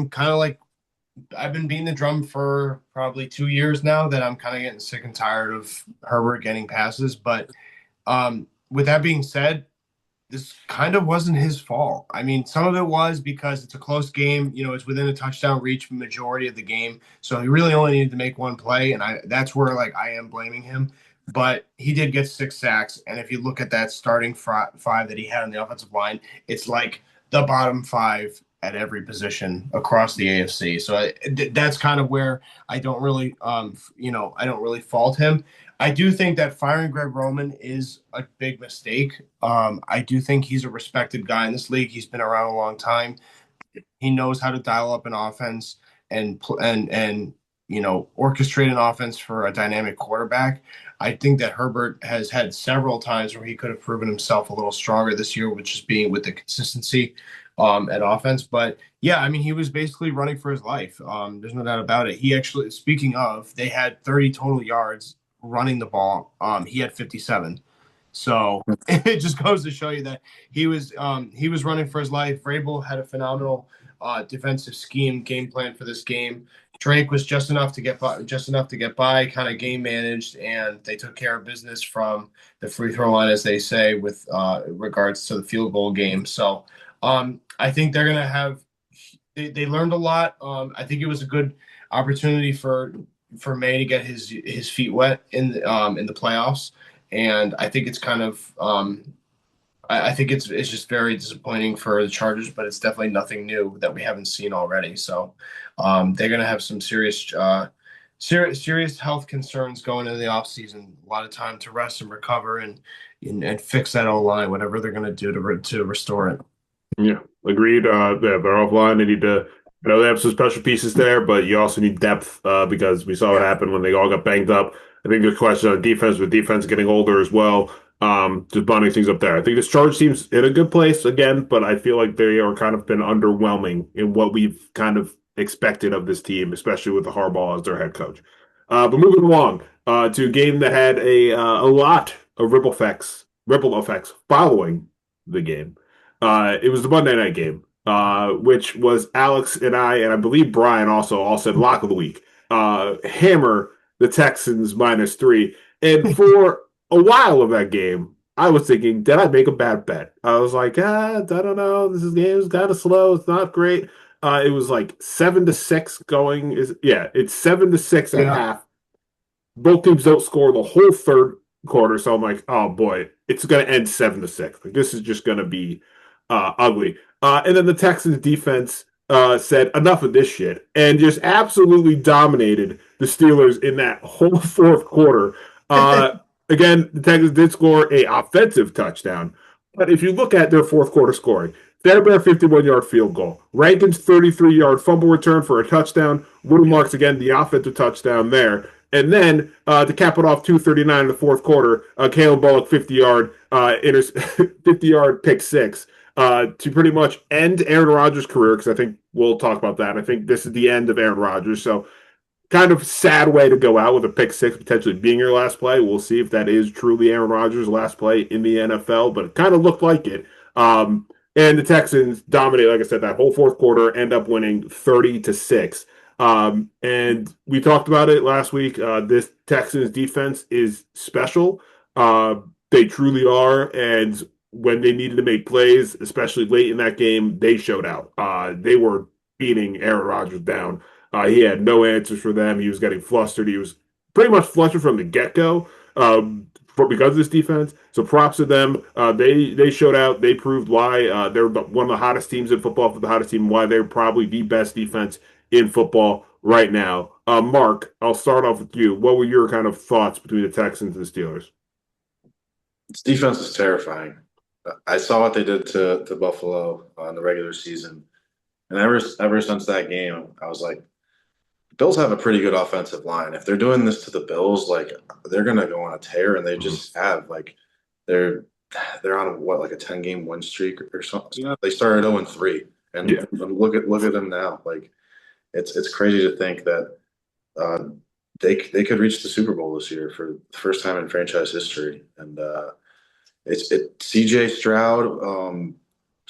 kind of like I've been beating the drum for probably 2 years now that I'm kind of getting sick and tired of Herbert getting passes. But with that being said, this kind of wasn't his fault. I mean, some of it was because it's a close game. It's within a touchdown reach for the majority of the game. So he really only needed to make one play. And that's where like I am blaming him. But he did get 6 sacks. And if you look at that starting five that he had on the offensive line, it's like the bottom five at every position across the AFC. So that's kind of where I don't really, I don't really fault him. I do think that firing Greg Roman is a big mistake. I do think he's a respected guy in this league. He's been around a long time. He knows how to dial up an offense and orchestrate an offense for a dynamic quarterback. I think that Herbert has had several times where he could have proven himself a little stronger this year, which is being with the consistency at offense. But yeah, I mean, he was basically running for his life. There's no doubt about it. He actually, speaking of, they had 30 total yards running the ball. He had 57. So it just goes to show you that he was running for his life. Vrabel had a phenomenal defensive game plan for this game. Drake was just enough to get by, kind of game managed, and they took care of business from the free throw line, as they say, with regards to the field goal game. So I think they're gonna have. They learned a lot. I think it was a good opportunity for May to get his feet wet in the playoffs, and I think it's kind of I think it's just very disappointing for the Chargers, but it's definitely nothing new that we haven't seen already. So they're going to have some serious health concerns going into the offseason. A lot of time to rest and recover and fix that O line, whatever they're going to do to restore it. Yeah, agreed. Yeah, they're offline. They need to, they have some special pieces there, but you also need depth because we saw what Yeah. happened when they all got banged up. I think there's a question on defense with defense getting older as well. Just bonding things up there. I think this Charge team's in a good place again, but I feel like they are kind of been underwhelming in what we've kind of expected of this team, especially with the Harbaugh as their head coach. But moving along to a game that had a lot of ripple effects following the game. It was the Monday night game, which was Alex and I believe Brian also all said lock of the week. Hammer the Texans -3. And for a while of that game, I was thinking, did I make a bad bet? I was like, I don't know. Game is kind of slow. It's not great. It was like 7-6 going. It's 7-6 at Yeah. half. Both teams don't score the whole third quarter, so I'm like, oh boy, it's going to end 7-6. Like this is just going to be ugly. And then the Texans defense said enough of this shit and just absolutely dominated the Steelers in that whole fourth quarter. Again, the Texans did score a offensive touchdown, but if you look at their fourth quarter scoring, Fairbairn 51-yard field goal, Rankin's 33-yard fumble return for a touchdown, Woody Marks again the offensive touchdown there. And then to cap it off, 2:39 in the fourth quarter, Caleb Bullock 50-yard 50-yard pick six to pretty much end Aaron Rodgers' career because I think we'll talk about that. I think this is the end of Aaron Rodgers. So kind of sad way to go out with a pick six potentially being your last play. We'll see if that is truly Aaron Rodgers' last play in the NFL, but it kind of looked like it. And the Texans dominate, like I said, that whole fourth quarter, end up winning 30-6. And we talked about it last week. This Texans defense is special. They truly are. And when they needed to make plays, especially late in that game, they showed out. They were beating Aaron Rodgers down. He had no answers for them. He was getting flustered. He was pretty much flustered from the get go because of this defense. So props to them. They showed out. They proved why they're one of the hottest teams in football, for the hottest team, why they're probably the best defense in football right now. Mark, I'll start off with you. What were your kind of thoughts between the Texans and the Steelers? This defense is terrifying. I saw what they did to Buffalo in the regular season, and ever since that game, I was like, the Bills have a pretty good offensive line. If they're doing this to the Bills, like they're gonna go on a tear, and they just have like they're they're on what like a 10-game win streak or something. You know, they started 0-3, and, Yeah. and look at them now. Like it's crazy to think that uh, they could reach the Super Bowl this year for the first time in franchise history, and CJ Stroud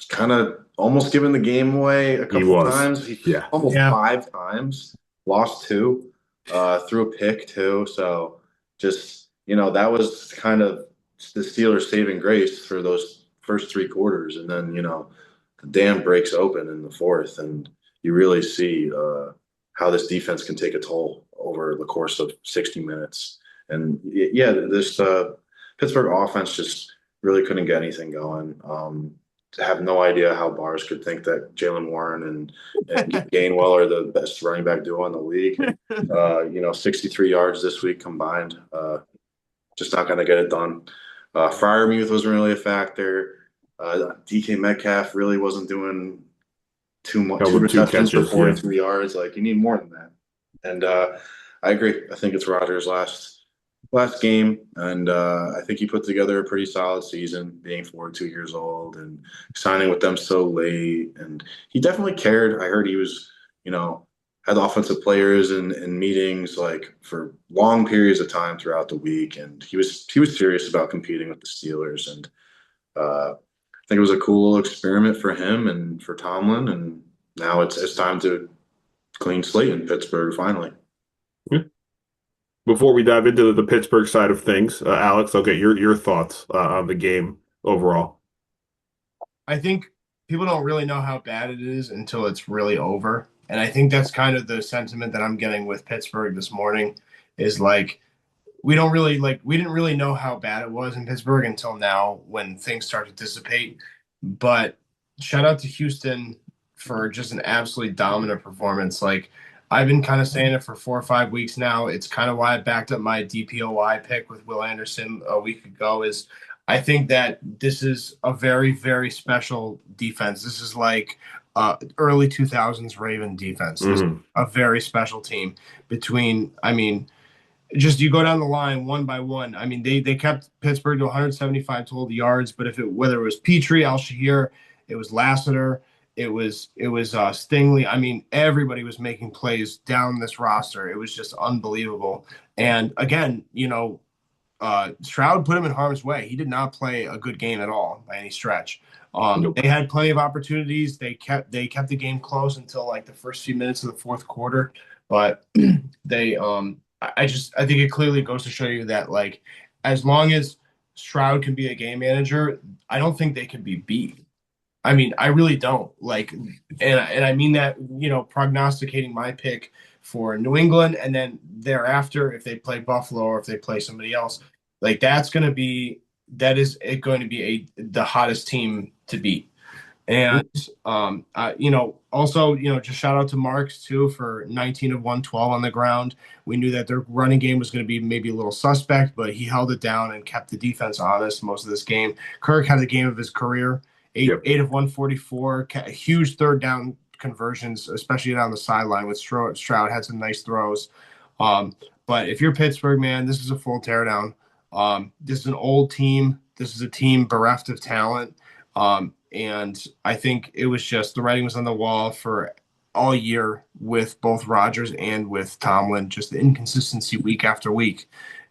kind of almost given the game away a He couple was. times. He Yeah. almost Yeah. 5 times, lost two, threw a pick too. So just that was kind of the Steelers' saving grace for those first three quarters, and then the dam breaks open in the fourth, and you really see how this defense can take a toll over the course of 60 minutes. And yeah, this Pittsburgh offense just really couldn't get anything going. I have no idea how Bars could think that Jalen Warren and Gainwell are the best running back duo in the league. 63 yards this week combined. Just not going to get it done. Freiermuth wasn't really a factor. DK Metcalf really wasn't doing too much. Two receptions for 43 yards. Like, you need more than that. And I agree. I think it's Rodgers' last game, and I think he put together a pretty solid season, being 42 years old and signing with them so late. And he definitely cared. I heard he was, had offensive players in meetings like for long periods of time throughout the week, and he was serious about competing with the Steelers. And I think it was a cool little experiment for him and for Tomlin. And now it's time to clean slate in Pittsburgh finally. Yeah. Before we dive into the Pittsburgh side of things, Alex, I'll get your thoughts on the game overall. I think people don't really know how bad it is until it's really over. And I think that's kind of the sentiment that I'm getting with Pittsburgh this morning is like, we didn't really know how bad it was in Pittsburgh until now when things start to dissipate. But shout out to Houston for just an absolutely dominant performance. Like, I've been kind of saying it for 4 or 5 weeks now. It's kind of why I backed up my DPOY pick with Will Anderson a week ago. Is I think that this is a very, very special defense. This is like early 2000s Raven defense. This is Hmm. a very special team between, I mean, just you go down the line one by one. I mean, they kept Pittsburgh to 175 total yards, but whether it was Petrie, Al Shahir, it was Lassiter, it was Stingley. I mean, everybody was making plays down this roster. It was just unbelievable. And again, Stroud put him in harm's way. He did not play a good game at all by any stretch. Nope. They had plenty of opportunities. They kept the game close until like the first few minutes of the fourth quarter, but they I think it clearly goes to show you that like as long as Stroud can be a game manager, I don't think they can be beat. I mean, I really don't like, and I mean that prognosticating my pick for New England, and then thereafter if they play Buffalo or if they play somebody else, like that is it going to be the hottest team to beat. And also, just shout out to Marks too for 19 of 112 on the ground. We knew that their running game was going to be maybe a little suspect, but he held it down and kept the defense honest most of this game. Kirk had the game of his career, Yep. 8 of 144, huge third down conversions, especially down the sideline with Stroud. Stroud had some nice throws. Um, but if you're Pittsburgh, man, this is a full teardown. This is an old team. This is a team bereft of talent. And I think it was just the writing was on the wall for all year with both Rodgers and with Tomlin, just the inconsistency week after week.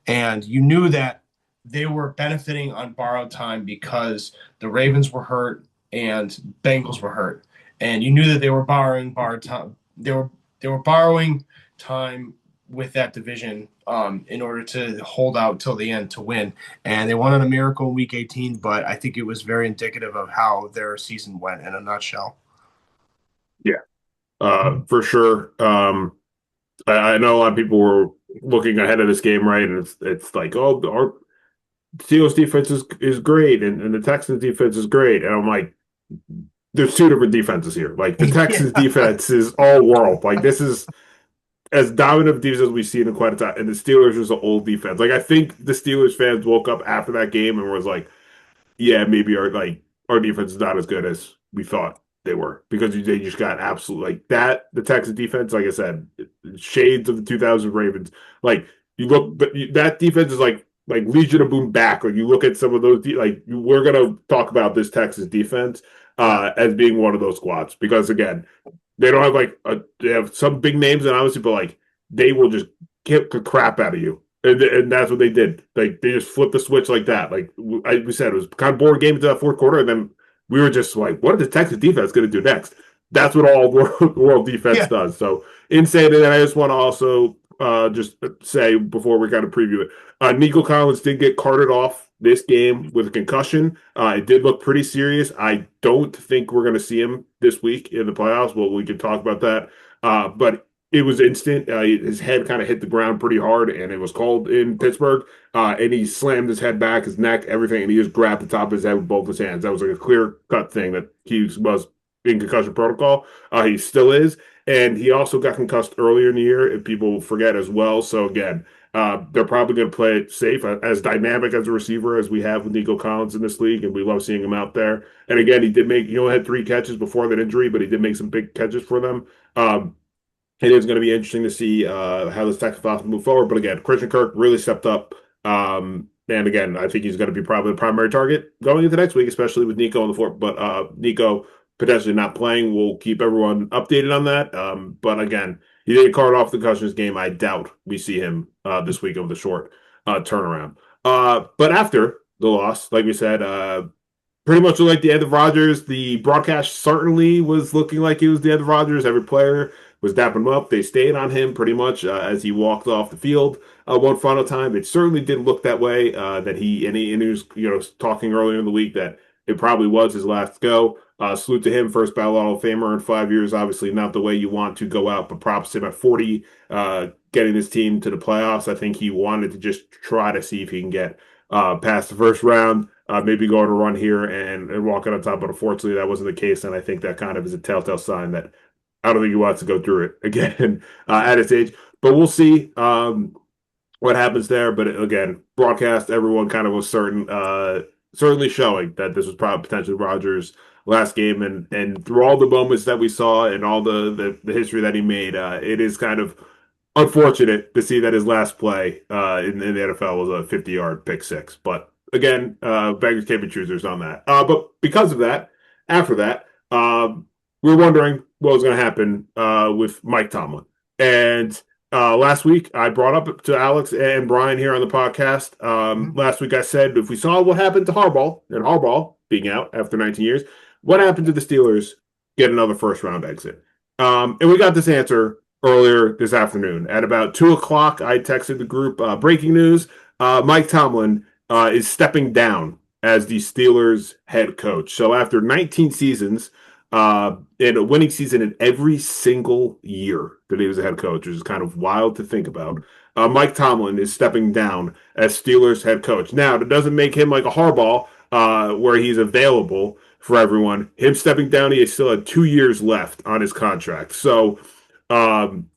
And you knew that they were benefiting on borrowed time because the Ravens were hurt and Bengals were hurt. And you knew that they were borrowed time. They were borrowing time with that division in order to hold out till the end to win. And they won on a miracle in week 18, but I think it was very indicative of how their season went in a nutshell. Yeah, for sure. I know a lot of people were looking ahead of this game, right? And it's like, oh, our Steelers defense is great, and the Texans defense is great, and I'm like, there's two different defenses here. Like the Texans Yeah. defense is all world. Like this is as dominant of defense as we've seen in quite a time, and the Steelers is an old defense. Like I think the Steelers fans woke up after that game and was like, yeah, maybe our defense is not as good as we thought they were because they just got absolutely like that. The Texas defense, like I said, shades of the 2000 Ravens. Like you look, but that defense is like Legion of Boom back. Like you look at some of those, like we're gonna talk about this Texas defense Yeah. as being one of those squads because again, they don't have they have some big names and obviously, but like they will just kick the crap out of you. And that's what they did. Like they just flipped the switch like that. Like we said, it was kind of boring game into that fourth quarter, and then we were just like, "What is the Texas defense going to do next?" That's what all world defense Yeah. does. So insane. And I just want to also just say before we kind of preview it, Nico Collins did get carted off this game with a concussion. It did look pretty serious. I don't think we're going to see him this week in the playoffs. Well, we can talk about that. But it was instant. His head kind of hit the ground pretty hard, and it was called in Pittsburgh. And he slammed his head back, his neck, everything, and he just grabbed the top of his head with both his hands. That was like a clear cut thing that he was in concussion protocol. He still is, and he also got concussed earlier in the year. If people forget as well, so again, they're probably going to play it safe, as dynamic as a receiver as we have with Nico Collins in this league, and we love seeing him out there. And again, he only had 3 catches before that injury, but he did make some big catches for them. It is going to be interesting to see how this Texas offense move forward. But again, Christian Kirk really stepped up. And again, I think he's going to be probably the primary target going into next week, especially with Nico on the floor. But Nico potentially not playing. We'll keep everyone updated on that. But again, he didn't card off the concussions game. I doubt we see him this week of the short turnaround. But after the loss, like we said, pretty much looked like the end of Rodgers. The broadcast certainly was looking like it was the end of Rodgers. Every player was dapping him up. They stayed on him pretty much as he walked off the field one final time. It certainly did look that way. That he was talking earlier in the week that it probably was his last go. Salute to him, first ballot Hall of Famer in 5 years. Obviously, not the way you want to go out, but props to him at 40, getting his team to the playoffs. I think he wanted to just try to see if he can get past the first round. Maybe go on a run here and walk out on top. But unfortunately, that wasn't the case. And I think that kind of is a telltale sign that I don't think he wants to go through it again at his age. But we'll see what happens there. But again, broadcast, everyone kind of was certainly showing that this was probably potentially Rodgers' last game, and through all the moments that we saw and all the history that he made, it is kind of unfortunate to see that his last play in the NFL was a 50-yard pick six. But again, beggars can't be choosers on that. But because of that, after that, we were wondering what was going to happen with Mike Tomlin. And last week, I brought up to Alex and Brian here on the podcast. Last week, I said if we saw what happened to Harbaugh, and Harbaugh being out after 19 years, what happened to the Steelers get another first round exit? And we got this answer earlier this afternoon. At about 2 o'clock, I texted the group breaking news. Mike Tomlin is stepping down as the Steelers head coach. So after 19 seasons, in a winning season in every single year that he was a head coach, which is kind of wild to think about. Mike Tomlin is stepping down as Steelers head coach. Now, that doesn't make him like a Harbaugh, where he's available for everyone. Him stepping down, he still had 2 years left on his contract. So, um,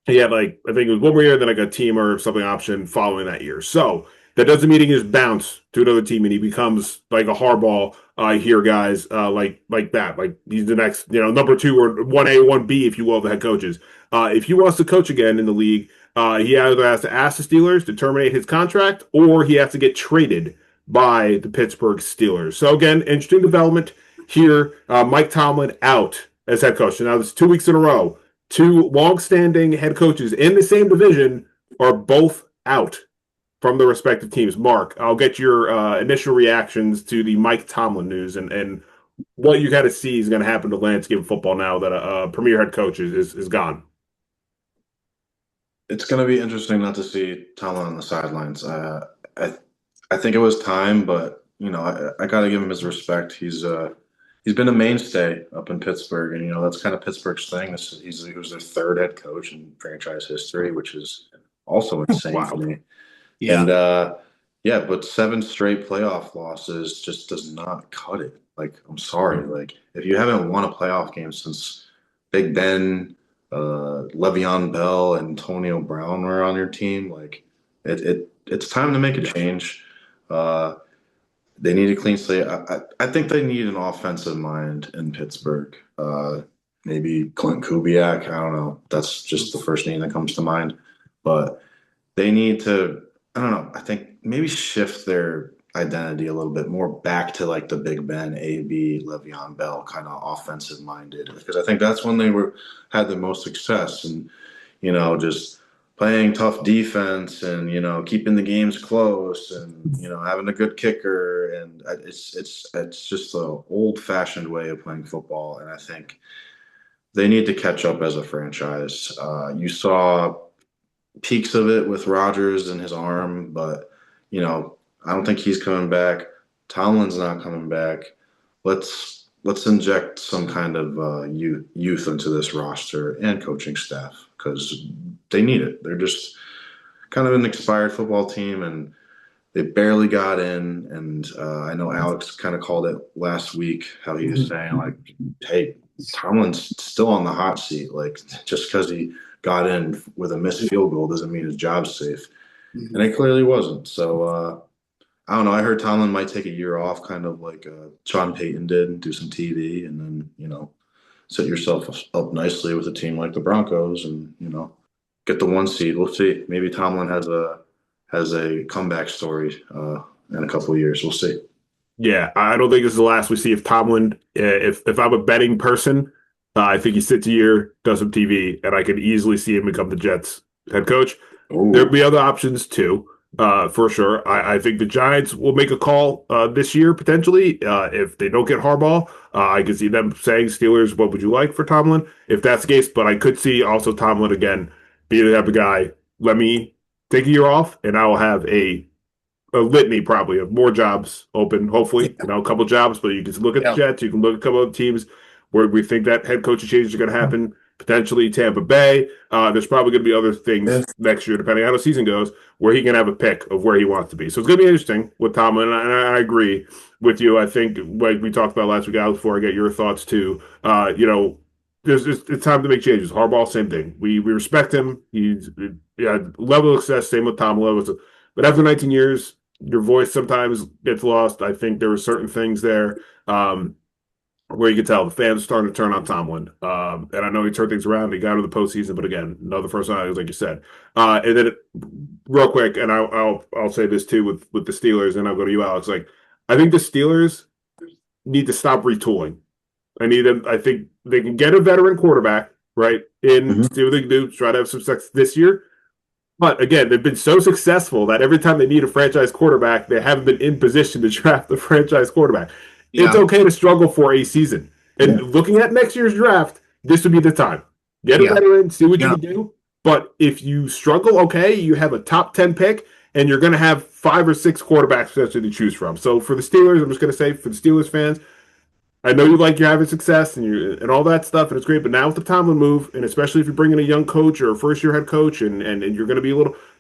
he had like I think it was one more year, then like a team or something option following that year. So that doesn't mean he just bounce to another team and he becomes like a hardball here, guys, like that. Like he's the next, number two or 1A, 1B, if you will, of the head coaches. If he wants to coach again in the league, he either has to ask the Steelers to terminate his contract or he has to get traded by the Pittsburgh Steelers. So again, interesting development here. Mike Tomlin out as head coach. So now this is 2 weeks in a row. Two longstanding head coaches in the same division are both out from the respective teams. Mark, I'll get your initial reactions to the Mike Tomlin news and what you got to see is going to happen to landscape football now that a premier head coach is gone. It's going to be interesting not to see Tomlin on the sidelines. I think it was time, but I got to give him his respect. He's been a mainstay up in Pittsburgh, and that's kind of Pittsburgh's thing. He was their third head coach in franchise history, which is also insane Wow. for me. Yeah. And yeah, but 7 straight playoff losses just does not cut it. Like, I'm sorry. Like, if you haven't won a playoff game since Big Ben, Le'Veon Bell, and Antonio Brown were on your team, like it's time to make a change. They need a clean slate. I think they need an offensive mind in Pittsburgh. Maybe Clint Kubiak. I don't know. That's just the first name that comes to mind. But they need to, I don't know, I think maybe shift their identity a little bit more back to like the Big Ben, AB, Le'Veon Bell kind of offensive minded. Because I think that's when they had the most success and, just playing tough defense and keeping the games close and having a good kicker, and it's just the old fashioned way of playing football, and I think they need to catch up as a franchise. You saw peaks of it with Rodgers and his arm, but I don't think he's coming back. Tomlin's not coming back. Let's inject some kind of youth into this roster and coaching staff because they need it. They're just kind of an expired football team, and they barely got in. And I know Alex kind of called it last week, how he was saying, like, hey, Tomlin's still on the hot seat. Like, just because he got in with a missed field goal doesn't mean his job's safe. And it clearly wasn't. So, I don't know. I heard Tomlin might take a year off, kind of like Sean Payton did, and do some TV, and then set yourself up nicely with a team like the Broncos, and get the 1 seed. We'll see. Maybe Tomlin has a comeback story in a couple of years. We'll see. Yeah, I don't think this is the last we see of Tomlin. If I'm a betting person, I think he sits a year, does some TV, and I could easily see him become the Jets head coach. Ooh. There'd be other options too. For sure. I think the Giants will make a call this year, potentially. If they don't get Harbaugh, I could see them saying, Steelers, what would you like for Tomlin? If that's the case, but I could see also Tomlin, again, being the type of guy, let me take a year off, and I will have a litany probably of more jobs open, hopefully. A couple jobs, but you can look at the Jets, you can look at a couple of teams where we think that head coaching changes are going to happen. Potentially Tampa Bay. There's probably going to be other things next year, depending on how the season goes, where he can have a pick of where he wants to be. So it's going to be interesting with Tomlin, and I agree with you. I think, like we talked about last week, Alex, before I get your thoughts too, it's time to make changes. Harbaugh, same thing. We respect him. He's level of success. Same with Tom Lewis. But after 19 years, your voice sometimes gets lost. I think there were certain things there where you could tell the fans starting to turn on Tomlin. And I know he turned things around. He got to the postseason, but again, another first round, like you said. And then real quick, and I'll say this too with the Steelers, and I'll go to you, Alex. Like I think the Steelers need to stop retooling. I think they can get a veteran quarterback, right? And Mhm. see what they can do. Try to have some success this year. But again, they've been so successful that every time they need a franchise quarterback, they haven't been in position to draft the franchise quarterback. It's Yeah, okay to struggle for a season. And Yeah. looking at next year's draft, this would be the time. Get a yeah, veteran, see what you yeah, can do. But if you struggle, okay, you have a top 10 pick, and you're going to have 5 or 6 quarterbacks potentially to choose from. So for the Steelers, I'm just going to say for the Steelers fans, I know you like you're having success and all that stuff, and it's great. But now with the Tomlin move, and especially if you're bringing a young coach or a first year head coach, and you're going to be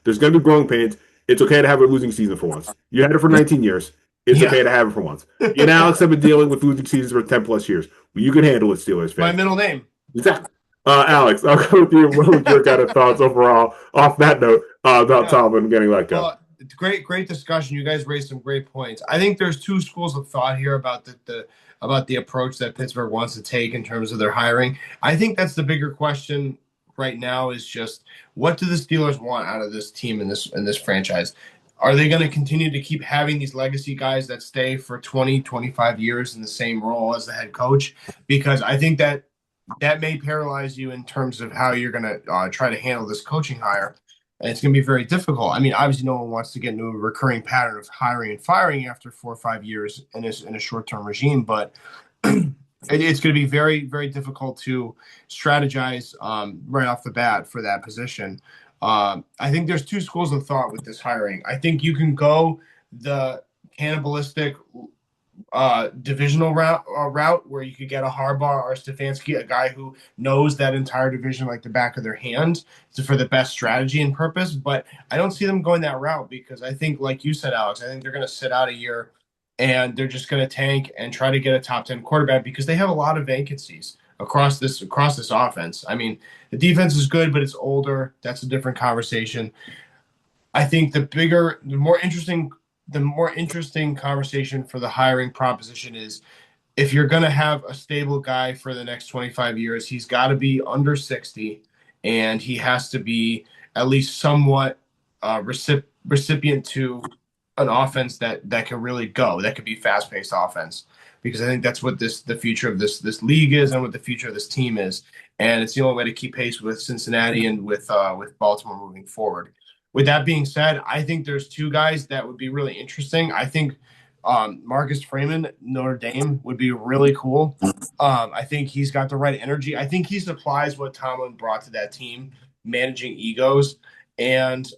there's going to be growing pains. It's okay to have a losing season for once. You had it for Yeah. 19 years. It's yeah. okay to have it for once. You and Alex have been dealing with losing seasons for 10 plus years. You can handle it, Steelers My fans. middle name. Exactly. Alex, I'll go with you. What was your kind of thoughts overall off that note about Yeah. Tomlin getting let go? Well, it's great discussion. You guys raised some great points. I think there's two schools of thought here about the approach that Pittsburgh wants to take in terms of their hiring. I think that's the bigger question right now is just what do the Steelers want out of this team in this franchise? Are they going to continue to keep having these legacy guys that stay for 20, 25 years in the same role as the head coach? Because I think that may paralyze you in terms of how you're going to try to handle this coaching hire. And it's going to be very difficult. I mean, obviously, no one wants to get into a recurring pattern of hiring and firing after 4 or 5 years in a short-term regime, but it's going to be very, very difficult to strategize right off the bat for that position. I think there's two schools of thought with this hiring. I think you can go the cannibalistic divisional route where you could get a Harbaugh or Stefanski, a guy who knows that entire division like the back of their hand for the best strategy and purpose. But I don't see them going that route because I think, like you said, Alex, I think they're going to sit out a year and they're just going to tank and try to get a top 10 quarterback because they have a lot of vacancies across this offense. I mean, the defense is good, but it's older. That's a different conversation. I think the more interesting conversation for the hiring proposition is if you're going to have a stable guy for the next 25 years, he's got to be under 60 and he has to be at least somewhat recipient to an offense that can really go, that could be fast paced offense. Because I think that's what the future of this league is and what the future of this team is. And it's the only way to keep pace with Cincinnati and with Baltimore moving forward. With that being said, I think there's two guys that would be really interesting. I think Marcus Freeman, Notre Dame, would be really cool. I think he's got the right energy. I think he supplies what Tomlin brought to that team, managing egos. And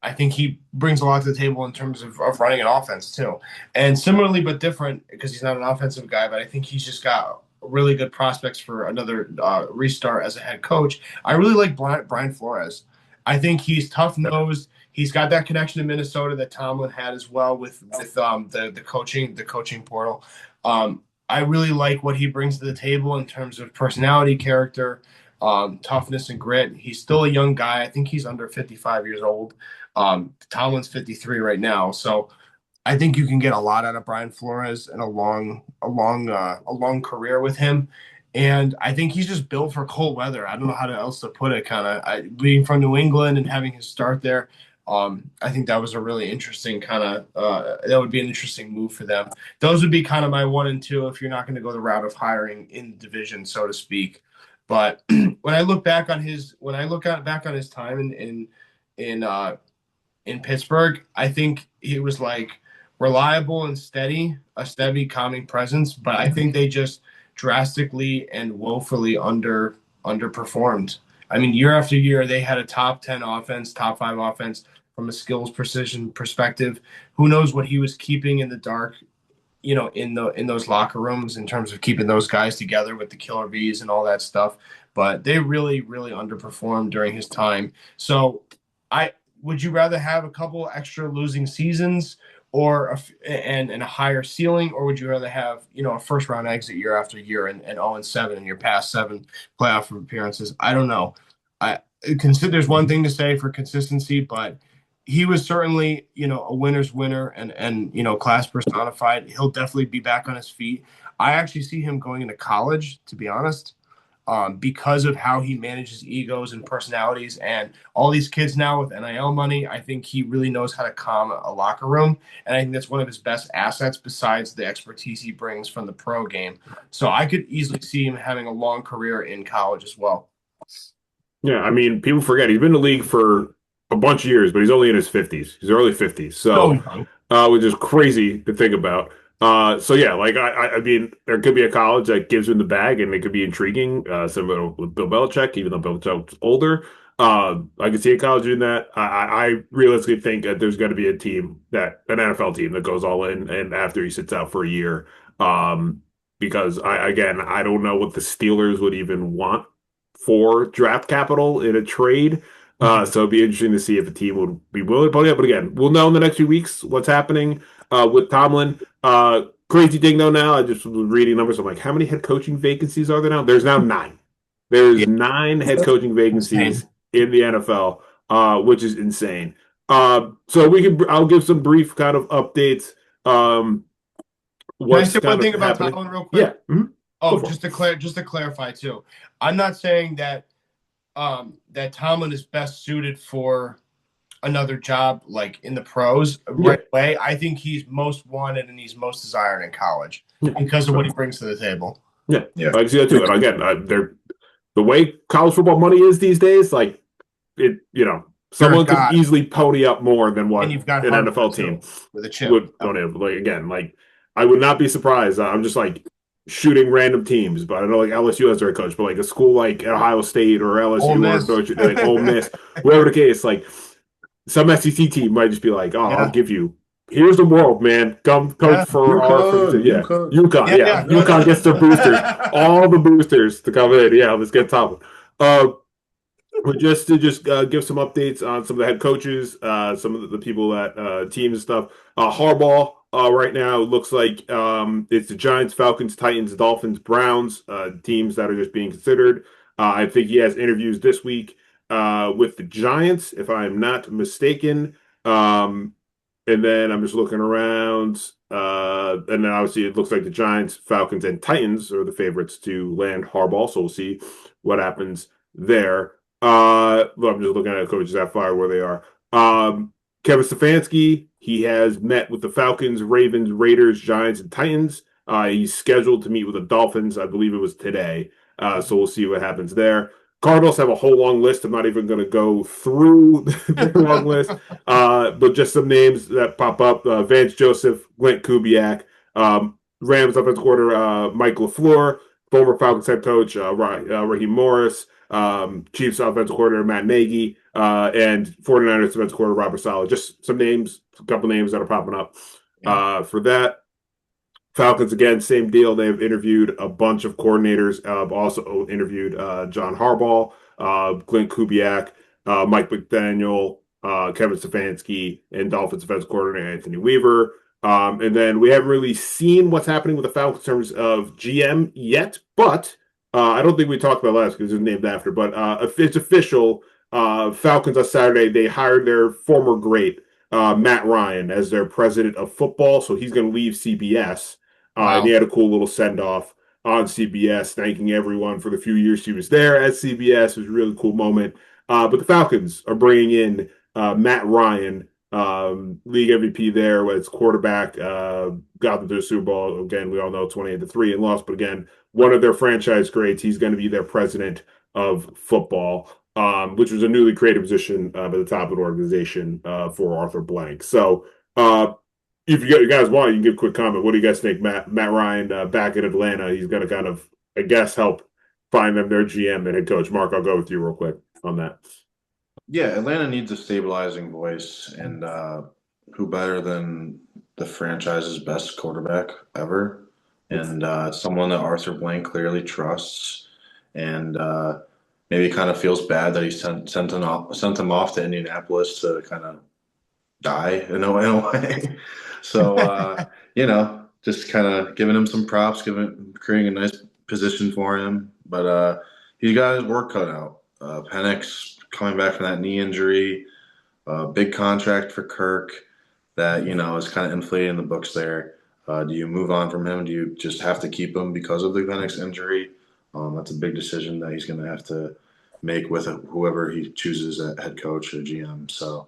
I think he brings a lot to the table in terms of running an offense, too. And similarly, but different, because he's not an offensive guy, but I think he's just got really good prospects for another restart as a head coach. I really like Brian Flores. I think he's tough nosed. He's got that connection to Minnesota that Tomlin had as well with the coaching portal. I really like what he brings to the table in terms of personality, character, toughness, and grit. He's still a young guy. I think he's under 55 years old. Tomlin's 53 right now, so I think you can get a lot out of Brian Flores and a long career with him. And I think he's just built for cold weather. I don't know how else to put it. Kind of being from New England and having his start there, I think that was a really interesting that would be an interesting move for them. Those would be kind of my one and two if you're not going to go the route of hiring in the division, so to speak. But when I look back on his time in Pittsburgh, I think he was like reliable and steady, a steady, calming presence. But I think they just drastically and woefully underperformed. I mean, year after year, they had a top 10 offense, top 5 offense from a skills precision perspective. Who knows what he was keeping in the dark, in those locker rooms in terms of keeping those guys together with the killer bees and all that stuff. But they really, really underperformed during his time. So I would you rather have a couple extra losing seasons or and a higher ceiling, or would you rather have a first round exit year after year and 0-7 in your past 7 playoff appearances? I don't know. I consider there's one thing to say for consistency, but he was certainly a winner's winner and class personified. He'll definitely be back on his feet. I actually see him going into college, to be honest, because of how he manages egos and personalities and all these kids now with NIL money. I think he really knows how to calm a locker room. And I think that's one of his best assets besides the expertise he brings from the pro game. So I could easily see him having a long career in college as well. Yeah, I mean, people forget he's been in the league for a bunch of years, but he's only in his 50s. He's early 50s. So So, young. which is crazy to think about. So yeah, like I mean, there could be a college that gives him the bag, and it could be intriguing. Similar with Bill Belichick, even though Bill Belichick's older. I could see a college doing that. I realistically think that there's going to be a team an NFL team that goes all in, and after he sits out for a year, because I don't know what the Steelers would even want for draft capital in a trade. So it'd be interesting to see if a team would be willing to pony up. But again, we'll know in the next few weeks what's happening with Tomlin. Crazy thing though, now I just was reading numbers. I'm like, how many head coaching vacancies are there now? There's now 9. There's Yeah, 9 head coaching vacancies insane. in the NFL, which is insane. So I'll give some brief kind of updates. Can I What's say one kind of thing about happening? Tomlin real quick? Yeah. Go Oh, for it. just to clarify too, I'm not saying that Tomlin is best suited for another job like in the pros Yeah. right away. I think he's most wanted and he's most desired in college Yeah. because of what he brings to the table. Yeah. Yeah. I can see that too. And again, the way college football money is these days, like You're a someone could god, easily pony up more than and what you've got an hardware NFL team too with a chip. would don't have. Like again, like I would not be surprised. I'm just like shooting random teams, but I know like LSU has their coach, but like a school like Ohio State or Ole LSU or Miss. Notre, like Ole Miss, whatever the case, like some SEC team might just be like, oh, I'll Yeah, give you. Here's the world, man. Come coach yeah, for our freaking UConn, team. Yeah, UConn. UConn. yeah, Yeah, yeah. UConn gets their boosters, all the boosters to come in. Yeah, let's get top. Uh, but just to give some updates on some of the head coaches, some of the people that teams and stuff. Harbaugh right now looks like it's the Giants, Falcons, Titans, Dolphins, Browns teams that are just being considered. I think he has interviews this week with the Giants, if I'm not mistaken. Um, and then I'm just looking around, and then obviously it looks like the Giants, Falcons, and Titans are the favorites to land Harbaugh. So we'll see what happens there. Well, I'm just looking at coaches that far where they are. Kevin Stefanski, he has met with the Falcons, Ravens, Raiders, Giants, and Titans. He's scheduled to meet with the Dolphins. I believe it was today. So we'll see what happens there. Cardinals have a whole long list. I'm not even going to go through the long list, but just some names that pop up: Vance Joseph, Glenn Kubiak, Rams offensive coordinator Mike LaFleur, former Falcons head coach Raheem Morris, Chiefs offensive coordinator Matt Nagy, and 49ers offensive coordinator Robert Saleh. Just some names, a couple names that are popping up for that. Falcons again, same deal. They've interviewed a bunch of coordinators. Also interviewed John Harbaugh, Glenn Kubiak, Mike McDaniel, Kevin Stefanski, and Dolphins defense coordinator Anthony Weaver. And then we haven't really seen what's happening with the Falcons in terms of GM yet, but I don't think we talked about last because it's named after. But it's official. Falcons on Saturday they hired their former great Matt Ryan as their president of football, so he's going to leave CBS. And he Wow. had a cool little send off on CBS, thanking everyone for the few years he was there at CBS. It was a really cool moment. But the Falcons are bringing in Matt Ryan, league MVP there as quarterback. Got them to the Super Bowl. Again, we all know 28-3 and lost. But again, one of their franchise greats. He's going to be their president of football, which was a newly created position at the top of the organization for Arthur Blank. So, if you guys want, you can give a quick comment. What do you guys think? Matt Ryan back in Atlanta. He's going to kind of, I guess, help find them their GM and head coach. Mark, I'll go with you real quick on that. Yeah, Atlanta needs a stabilizing voice, and who better than the franchise's best quarterback ever, and someone that Arthur Blank clearly trusts, and maybe kind of feels bad that he sent him off to Indianapolis to kind of die in a way. So, just kind of giving him some props, creating a nice position for him. But he's got his work cut out. Penix coming back from that knee injury, big contract for Kirk that, is kind of inflating the books there. Do you move on from him? Do you just have to keep him because of the Penix injury? That's a big decision that he's going to have to make with whoever he chooses at head coach or GM. So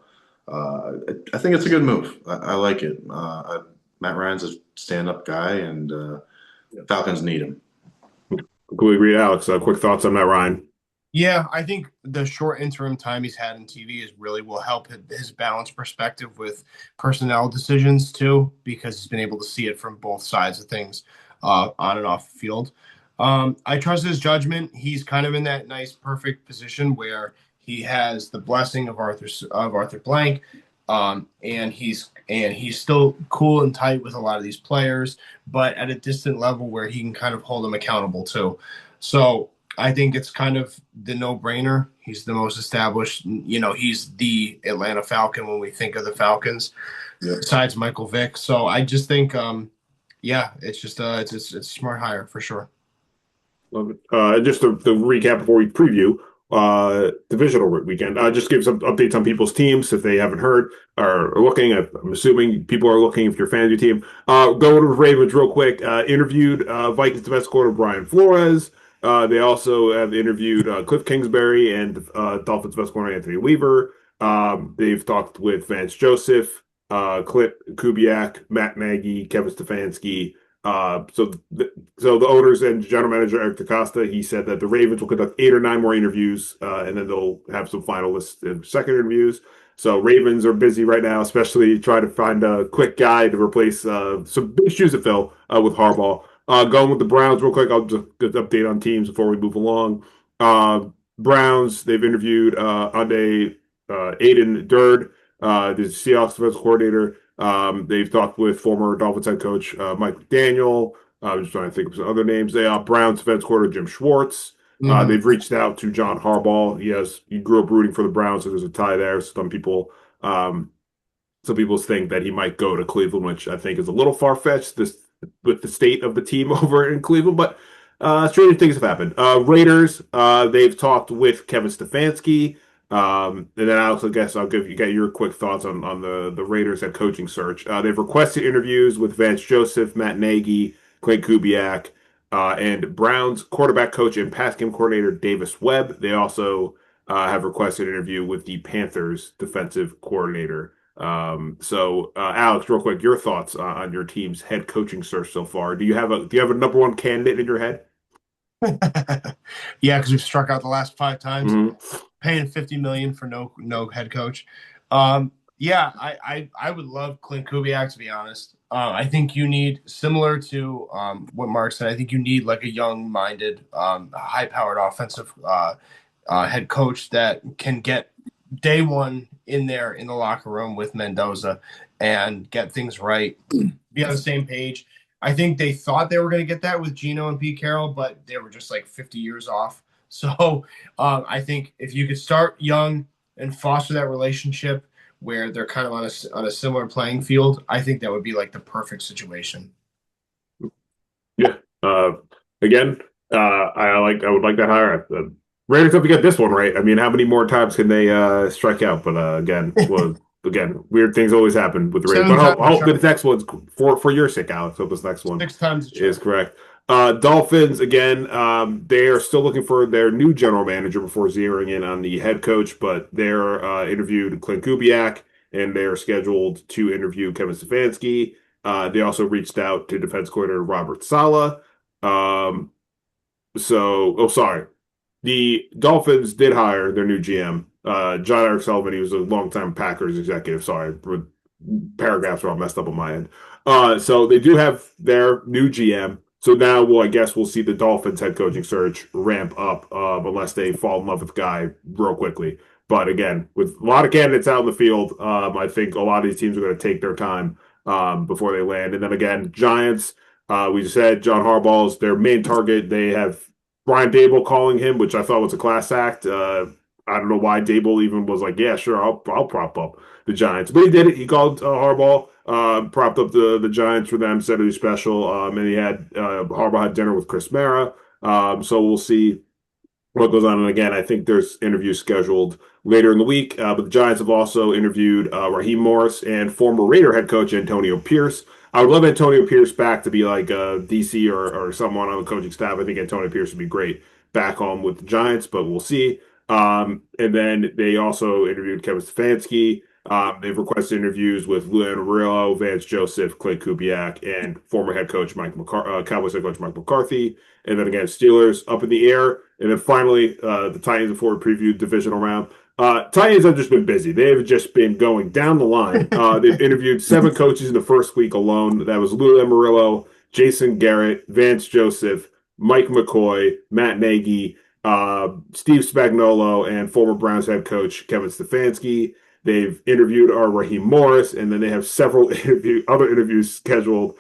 I think it's a good move. I like it. Matt Ryan's a stand-up guy, and Falcons need him. Completely agree, Alex. Quick thoughts on Matt Ryan. Yeah, I think the short interim time he's had in TV is really will help his balanced perspective with personnel decisions too, because he's been able to see it from both sides of things, on and off the field. I trust his judgment. He's kind of in that nice, perfect position where he has the blessing of Arthur Blank, and he's still cool and tight with a lot of these players, but at a distant level where he can kind of hold them accountable too. So I think it's kind of the no-brainer. He's the most established. He's the Atlanta Falcon when we think of the Falcons, besides Michael Vick. So I just think, it's just it's a smart hire for sure. Love it. Just to recap before we preview divisional weekend, just give some updates on people's teams if they haven't heard or are looking. I'm assuming people are looking if you're fans of your team. Go to the Ravens real quick. Interviewed Vikings defensive coordinator Brian Flores. They also have interviewed Cliff Kingsbury and Dolphins defensive coordinator Anthony Weaver. They've talked with Vance Joseph, Clint Kubiak, Matt Nagy, Kevin Stefanski. So the owners and general manager Eric DaCosta, he said that the Ravens will conduct 8 or 9 more interviews, and then they'll have some finalists and second interviews. So Ravens are busy right now, especially trying to find a quick guy to replace some big shoes to fill with Harbaugh. Going with the Browns real quick, I'll just get an update on teams before we move along. Browns, they've interviewed Aiden Durd, the Seahawks defensive coordinator. They've talked with former Dolphins head coach Mike McDaniel. I'm just trying to think of some other names. They Browns defense coordinator Jim Schwartz. They've reached out to John Harbaugh. He grew up rooting for the Browns, so there's a tie there. Some people think that he might go to Cleveland, which I think is a little far-fetched with the state of the team over in Cleveland, but strange things have happened. Raiders, they've talked with Kevin Stefanski. And then Alex, I guess I'll get your quick thoughts on the Raiders head coaching search. They've requested interviews with Vance Joseph, Matt Nagy, Clint Kubiak, and Browns quarterback coach and pass game coordinator Davis Webb. They also have requested an interview with the Panthers defensive coordinator. Alex, real quick, your thoughts on your team's head coaching search so far. Do you have a number one candidate in your head? Yeah, because we've struck out the last 5 times. Mm-hmm. Paying $50 million for no head coach. I would love Clint Kubiak, to be honest. I think you need, similar to what Mark said, I think you need like a young-minded, high-powered offensive head coach that can get day one in there in the locker room with Mendoza and get things right, be on the same page. I think they thought they were going to get that with Geno and Pete Carroll, but they were just like 50 years off. So I think if you could start young and foster that relationship where they're kind of on a similar playing field, I think that would be like the perfect situation. Yeah. Again, I would like that hire. Raiders hope to get this one right. I mean, how many more times can they strike out? But again, weird things always happen with the Raiders. But I hope this next one's for your sake, Alex. Hope this next one 6 times is correct. Dolphins, again, they are still looking for their new general manager before zeroing in on the head coach, but they're interviewed Clint Kubiak, and they're scheduled to interview Kevin Stefanski. They also reached out to defense coordinator Robert Saleh. The Dolphins did hire their new GM, John Eric Sullivan. He was a longtime Packers executive. Sorry, paragraphs are all messed up on my end. So they do have their new GM. So now, we'll see the Dolphins head coaching search ramp up, unless they fall in love with the guy real quickly. But again, with a lot of candidates out in the field, I think a lot of these teams are going to take their time before they land. And then again, Giants, we just said John Harbaugh is their main target. They have Brian Daboll calling him, which I thought was a class act. I don't know why Daboll even was like, yeah, sure, I'll prop up the Giants. But he did it. He called Harbaugh. propped up the Giants for them, said it was special. And he had Harbaugh had dinner with Chris Mara. So we'll see what goes on. And again, I think there's interviews scheduled later in the week. But the Giants have also interviewed Raheem Morris and former Raider head coach Antonio Pierce. I would love Antonio Pierce back to be like DC or someone on the coaching staff. I think Antonio Pierce would be great back home with the Giants, but we'll see. And then they also interviewed Kevin Stefanski. They've requested interviews with Lou Anarumo, Vance Joseph, Clay Kubiak, and former head coach Cowboys head coach Mike McCarthy. And then again, Steelers up in the air. And then finally, the Titans before we previewed divisional round. Titans have just been busy. They have just been going down the line. They've interviewed 7 coaches in the first week alone. That was Lou Anarumo, Jason Garrett, Vance Joseph, Mike McCoy, Matt Nagy, Steve Spagnuolo, and former Browns head coach Kevin Stefanski. They've interviewed Raheem Morris, and then they have several other interviews scheduled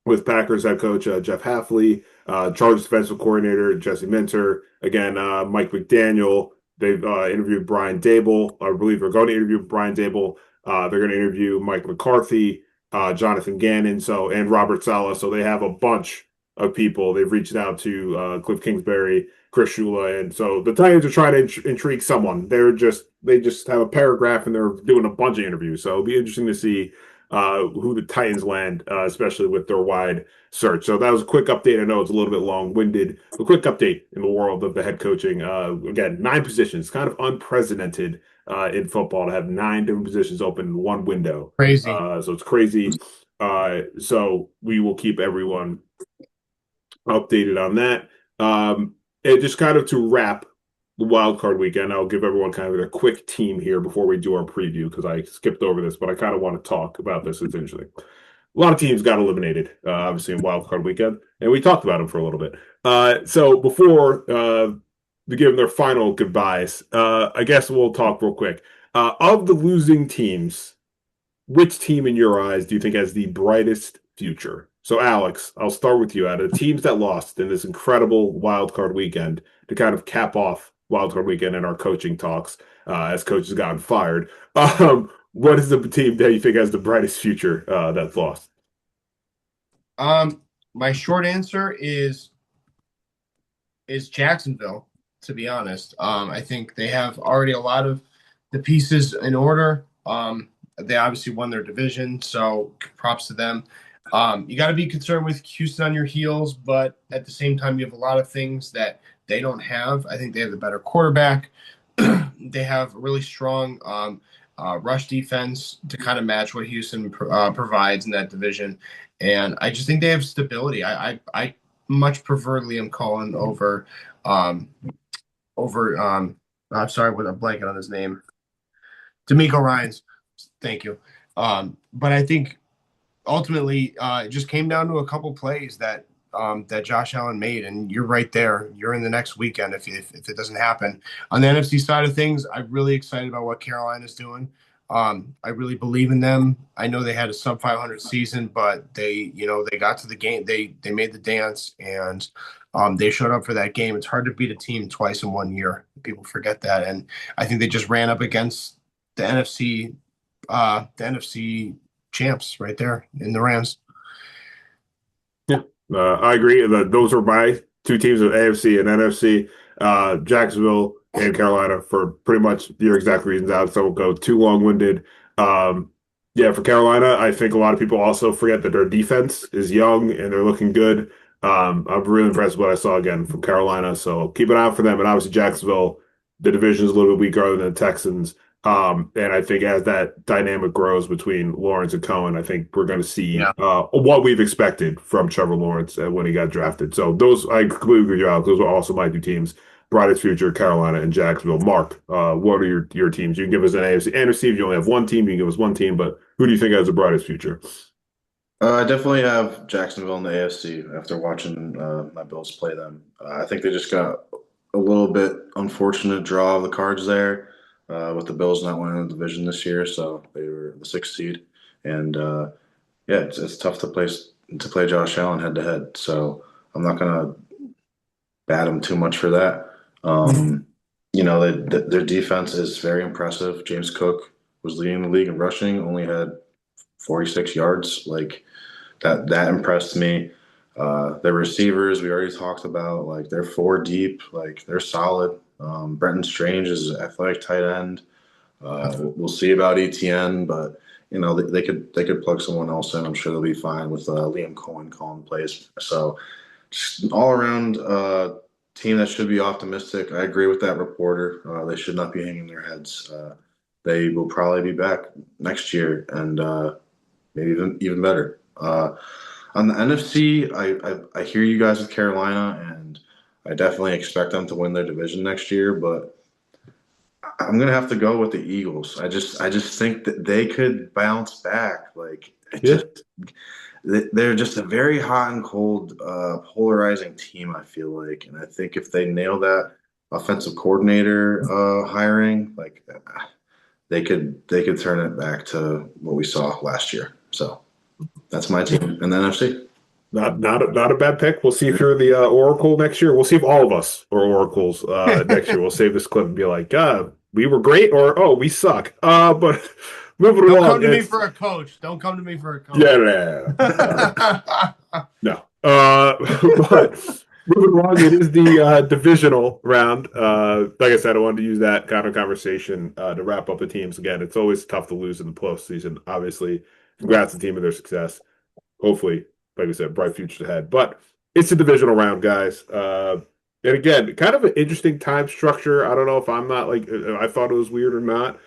with Packers head coach Jeff Hafley, Chargers defensive coordinator Jesse Minter, again Mike McDaniel. They've interviewed Brian Dable. I believe they're going to interview Brian Dable. They're going to interview Mike McCarthy, Jonathan Gannon, and Robert Saleh. So they have a bunch of people. They've reached out to Cliff Kingsbury, Chris Shula, and so the Titans are trying to intrigue someone. They just have a paragraph and they're doing a bunch of interviews. So it'll be interesting to see who the Titans land, especially with their wide search. So that was a quick update. I know it's a little bit long-winded. A quick update in the world of the head coaching. Again, 9 positions, kind of unprecedented in football to have 9 different positions open in one window. Crazy. So it's crazy. So we will keep everyone updated on that. And just kind of to wrap the wild card weekend, I'll give everyone kind of a quick team here before we do our preview because I skipped over this, but I kind of want to talk about this. It's interesting. A lot of teams got eliminated, obviously, in wild card weekend, and we talked about them for a little bit. So before to give them their final goodbyes, I guess we'll talk real quick. Of the losing teams, which team in your eyes do you think has the brightest future? So, Alex, I'll start with you. Out of the teams that lost in this incredible wild card weekend to kind of cap off wild card weekend in our coaching talks, as coaches gotten fired, what is the team that you think has the brightest future that's lost? My short answer is Jacksonville, to be honest. I think they have already a lot of the pieces in order. They obviously won their division, so props to them. You got to be concerned with Houston on your heels, but at the same time, you have a lot of things that they don't have. I think they have the better quarterback. They have a really strong rush defense to kind of match what Houston provides in that division. And I just think they have stability. I much prefer Liam Cohen over I'm sorry, with a blanket on his name. D'Amico Ryans. Thank you. But I think ultimately it just came down to a couple plays that Josh Allen made, and you're right there. You're in the next weekend if it doesn't happen. On the NFC side of things, I'm really excited about what Carolina's doing. I really believe in them. I know they had a sub 500 season, but they got to the game. They made the dance, and they showed up for that game. It's hard to beat a team twice in 1 year. People forget that, and I think they just ran up against the NFC champs right there in the Rams. Yeah, I agree. Those are my 2 teams of AFC and NFC. Jacksonville and Carolina for pretty much your exact reasons out. So we'll go too long-winded. Yeah, for Carolina, I think a lot of people also forget that their defense is young and they're looking good. I'm really impressed with what I saw again from Carolina. So keep an eye out for them. And obviously Jacksonville, the division is a little bit weaker than the Texans. And I think as that dynamic grows between Lawrence and Cohen, I think we're going to see what we've expected from Trevor Lawrence when he got drafted. So those, I completely agree with you, Alex. Those are also my 2 teams, brightest future, Carolina and Jacksonville. Mark, what are your teams? You can give us an AFC. NFC, if you only have 1 team, you can give us 1 team, but who do you think has the brightest future? I definitely have Jacksonville in the AFC after watching my Bills play them. I think they just got a little bit unfortunate draw of the cards there. With the Bills not winning the division this year, so they were the 6th seed, and yeah, it's tough to play Josh Allen head to head. So I'm not gonna bat him too much for that. Their defense is very impressive. James Cook was leading the league in rushing, only had 46 yards. Like that impressed me. The receivers we already talked about, like they're four deep, like they're solid. Brenton Strange is an athletic tight end. We'll see about ETN, but they could plug someone else in. I'm sure they'll be fine with Liam Cohen calling plays. So just all around team that should be optimistic. I agree with that reporter. They should not be hanging their heads. They will probably be back next year and maybe even better. On the NFC, I hear you guys with Carolina, and I definitely expect them to win their division next year. But I'm gonna have to go with the Eagles. I just think that they could bounce back. Like Yeah. they're just a very hot and cold, polarizing team. I feel like, and I think if they nail that offensive coordinator hiring, like they could turn it back to what we saw last year. So that's my team in the NFC. Not a bad pick. We'll see if you're the Oracle next year. We'll see if all of us are Oracles next year. We'll save this clip and be like, we were great, or oh, we suck. But moving Don't along. come to me for a coach. Don't come to me for a coach. Yeah, no. But moving along, it is the divisional round. Like I said, I wanted to use that kind of conversation to wrap up the teams. Again, it's always tough to lose in the postseason. Obviously, congrats to the team and their success. Hopefully, like we said, bright futures ahead. But it's a divisional round, guys. And again, kind of an interesting time structure. I don't know if I'm not like I thought it was weird or not.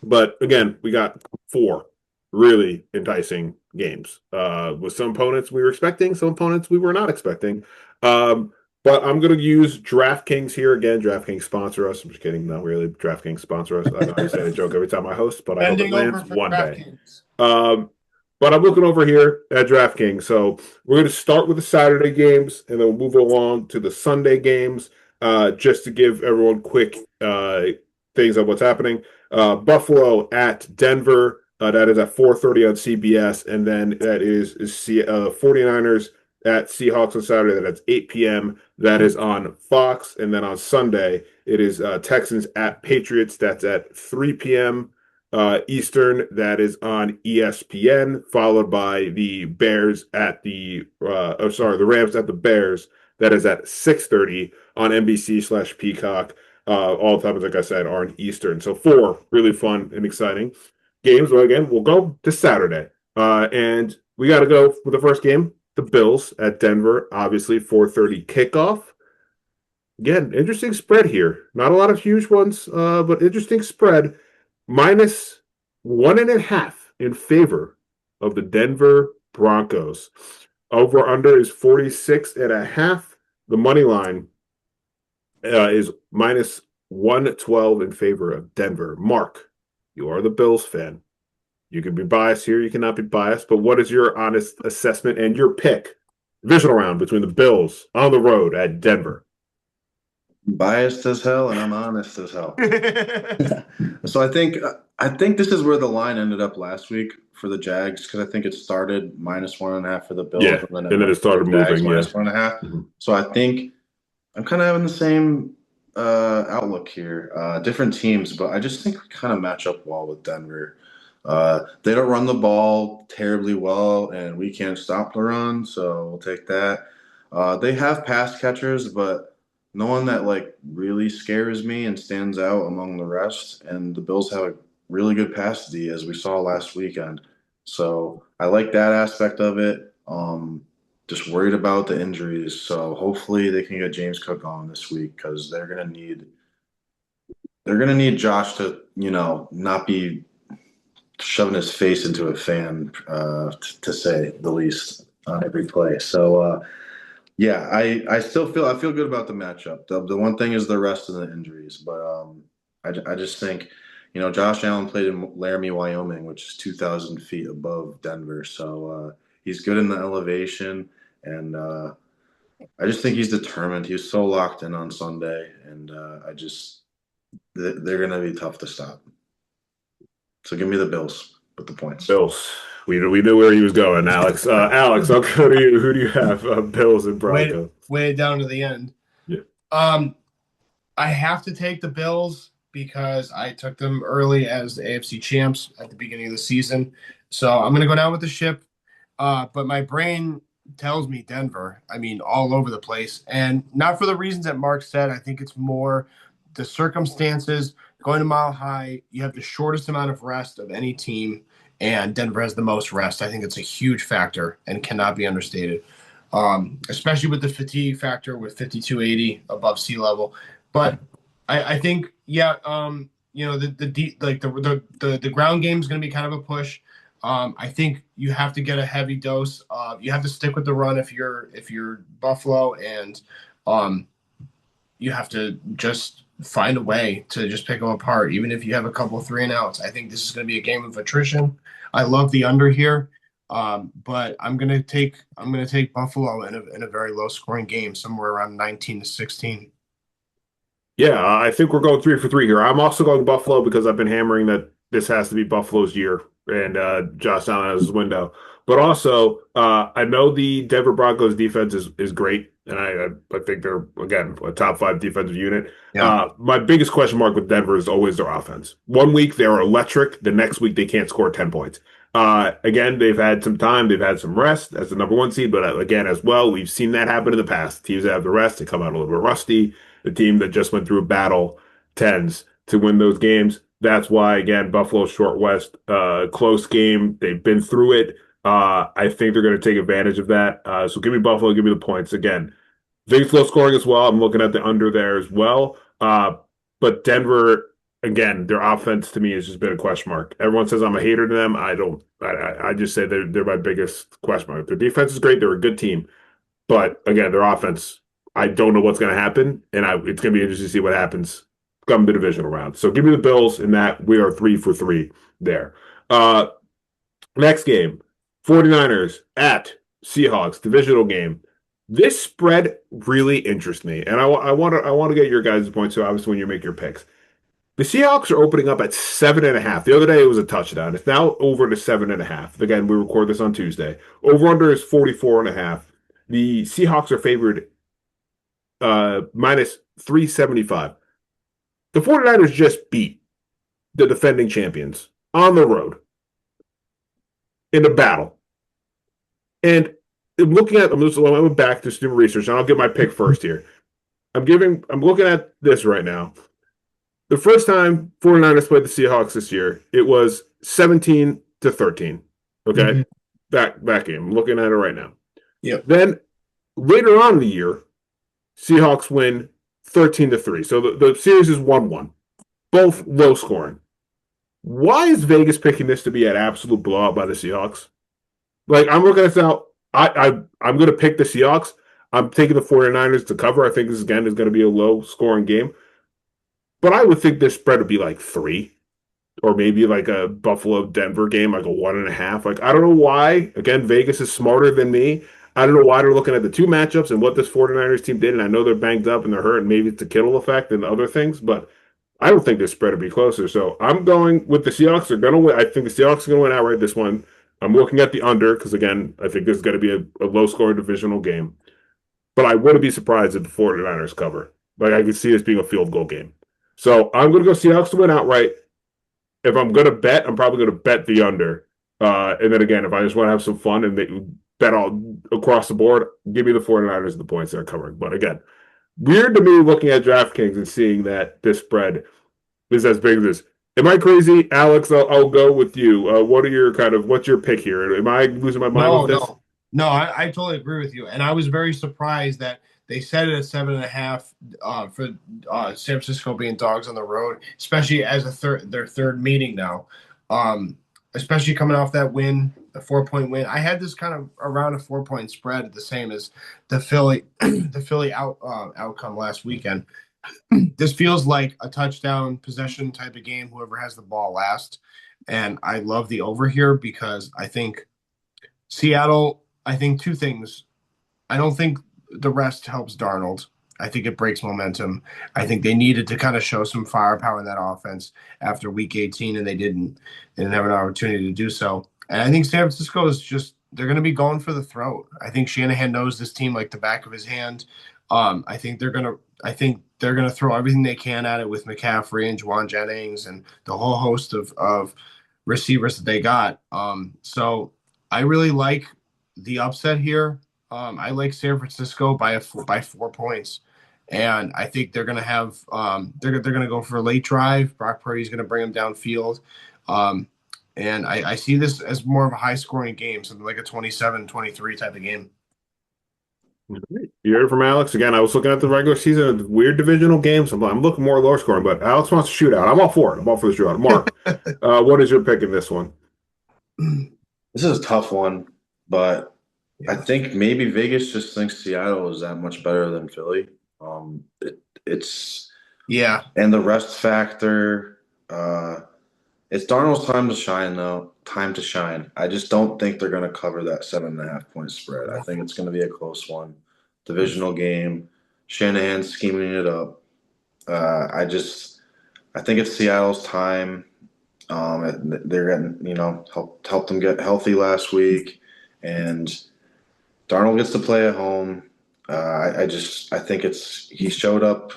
But again, we got 4 really enticing games with some opponents we were expecting, some opponents we were not expecting. But I'm going to use DraftKings here again. DraftKings sponsor us. I'm just kidding. Not really. DraftKings sponsor us. I know I say a joke every time I host, but I hope it lands one day. But I'm looking over here at DraftKings. So we're going to start with the Saturday games, and then we'll move along to the Sunday games just to give everyone quick things on what's happening. Buffalo at Denver. That is at 4:30 on CBS. And then that is 49ers at Seahawks on Saturday. That's 8 p.m. That is on Fox. And then on Sunday, it is Texans at Patriots. That's at 3 p.m. Eastern. That is on ESPN, followed by the Bears at the Rams at the Bears. That is at 6:30 on NBC/Peacock. All the times, like I said, are in Eastern. So 4 really fun and exciting games. Well, again, we'll go to Saturday. And we got to go with the first game, the Bills at Denver. Obviously, 4:30 kickoff. Again, interesting spread here. Not a lot of huge ones, but interesting spread. -1.5 in favor of the Denver Broncos. Over under is 46.5. The money line is -112 in favor of Denver. Mark, you are the Bills fan. You can be biased here, you cannot be biased, but what is your honest assessment and your pick? Divisional round between the Bills on the road at Denver. Biased as hell, and I'm honest as hell. So I think this is where the line ended up last week for the Jags, because I think it started -1.5 for the Bills, Yeah, and then it started moving. -1.5. Mhm. So I think I'm kind of having the same outlook here. Different teams, but I just think we kind of match up well with Denver. They don't run the ball terribly well, and we can't stop the run, so we'll take that. They have pass catchers, but no one that like really scares me and stands out among the rest. And the Bills have a really good pass D, as we saw last weekend. So I like that aspect of it. Just worried about the injuries. So hopefully they can get James Cook on this week, because they're gonna need Josh to, not be shoving his face into a fan, to say the least, on every play. So yeah, I feel good about the matchup. The one thing is the rest of the injuries, but I just think, Josh Allen played in Laramie, Wyoming, which is 2,000 feet above Denver, so he's good in the elevation, and I just think he's determined. He was so locked in on Sunday, and they're gonna be tough to stop. So give me the Bills with the points. Bills. We knew where he was going, Alex. Alex, I'll go to you. Who do you have? Bills and Broncos. Way down to the end. Yeah. I have to take the Bills. because I took them early as the AFC champs at the beginning of the season. So I'm going to go down with the ship. But my brain tells me Denver. I mean, all over the place. And not for the reasons that Mark said. I think it's more the circumstances. Going to Mile High, you have the shortest amount of rest of any team, and Denver has the most rest. I think it's a huge factor and cannot be understated, especially with the fatigue factor with 5280 above sea level. But I think, yeah, the ground game is going to be kind of a push. I think you have to get a heavy dose. You have to stick with the run if you're Buffalo, and um, you have to just find a way to just pick them apart, even if you have a couple 3-and-outs. I think this is going to be a game of attrition. I love the under here, but I'm gonna take Buffalo in a very low scoring game, somewhere around 19-16. Yeah, I think we're going 3 for 3 here. I'm also going Buffalo because I've been hammering that this has to be Buffalo's year, and Josh Allen has his window. But also, I know the Denver Broncos defense is great, and I think they're again a top 5 defensive unit. Yeah. My biggest question mark with Denver is always their offense. One week they're electric, the next week they can't score 10 points. Again, they've had some time, they've had some rest as the number 1 seed, but again, as well, we've seen that happen in the past. Teams that have the rest, they come out a little bit rusty. The team that just went through a battle tends to win those games. That's why, again, Buffalo short west, close game. They've been through it. I think they're going to take advantage of that. So give me Buffalo, give me the points. Again, Vegas low scoring as well. I'm looking at the under there as well. But Denver, again, their offense to me has just been a question mark. Everyone says I'm a hater to them. I don't. I just say they're my biggest question mark. Their defense is great. They're a good team. But again, their offense, I don't know what's going to happen, and it's going to be interesting to see what happens come the divisional round. So give me the Bills in that. We are 3 for 3 there. Uh, Next game, 49ers at Seahawks, divisional game. This spread really interests me, and I want to get your guys' points. So obviously, when you make your picks, the Seahawks are opening up at 7.5. The other day it was a touchdown. It's now over to 7.5. Again, we record this on Tuesday. Over under is 44.5. The Seahawks are favored minus 375. The 49ers just beat the defending champions on the road in a battle. And I'm going back to some research, and I'll get my pick first here. I'm looking at this right now. The first time 49ers played the Seahawks this year, it was 17-13. Okay? Mm-hmm. That game. I'm looking at it right now. Yep. Then later on in the year, Seahawks win 13-3. So the series is 1-1. Both low scoring. Why is Vegas picking this to be an absolute blowout by the Seahawks? Like, I'm looking at this now. I'm going to pick the Seahawks. I'm taking the 49ers to cover. I think this, again, is going to be a low scoring game. But I would think this spread would be like 3, or maybe like a Buffalo-Denver game, like a 1.5. Like, I don't know why. Again, Vegas is smarter than me. I don't know why they're looking at the 2 matchups and what this 49ers team did. And I know they're banged up and they're hurt, and maybe it's the Kittle effect and other things, but I don't think this spread will be closer. So I'm going with the Seahawks. They're going to win. I think the Seahawks are going to win outright this one. I'm looking at the under because, again, I think this is going to be a low-scoring divisional game. But I wouldn't be surprised if the 49ers cover. Like, I could see this being a field goal game. So I'm going to go Seahawks to win outright. If I'm going to bet, I'm probably going to bet the under. And then, again, if I just want to have some fun and bet all across the board, give me the 49ers and the points they're covering. But, again, weird to me looking at DraftKings and seeing that this spread is as big as this. Am I crazy, Alex? I'll go with you. What's your pick here? Am I losing my mind with this? No, I totally agree with you. And I was very surprised that they set it at 7.5 for San Francisco being dogs on the road, especially as their third meeting now. Especially coming off that win, a 4-point win. I had this kind of around a 4-point spread, the same as the Philly outcome last weekend. This feels like a touchdown possession type of game, whoever has the ball last. And I love the over here because I think Seattle, I think 2 things. I don't think the rest helps Darnold. I think it breaks momentum. I think they needed to kind of show some firepower in that offense after week 18, and they didn't have an opportunity to do so. And I think San Francisco is they're going to be going for the throat. I think Shanahan knows this team like the back of his hand. I think they're going to throw everything they can at it with McCaffrey and Juwan Jennings and the whole host of receivers that they got. So I really like the upset here. I like San Francisco by 4 points, and I think they're going to have they're going to go for a late drive. Brock Purdy's going to bring them downfield. And I see this as more of a high scoring game, something like a 27-23 type of game. You heard it from Alex. Again, I was looking at the regular season, weird divisional games. I'm looking more lower scoring, but Alex wants a shootout. I'm all for it. I'm all for the shootout. Mark, what is your pick in this one? This is a tough one, but I think maybe Vegas just thinks Seattle is that much better than Philly. It's Yeah. And the rest factor. It's Darnold's time to shine, though. Time to shine. I just don't think they're going to cover that 7.5 point spread. I think it's going to be a close one. Divisional game. Shanahan scheming it up. I think it's Seattle's time. They're getting, helped them get healthy last week, and Darnold gets to play at home. I think he showed up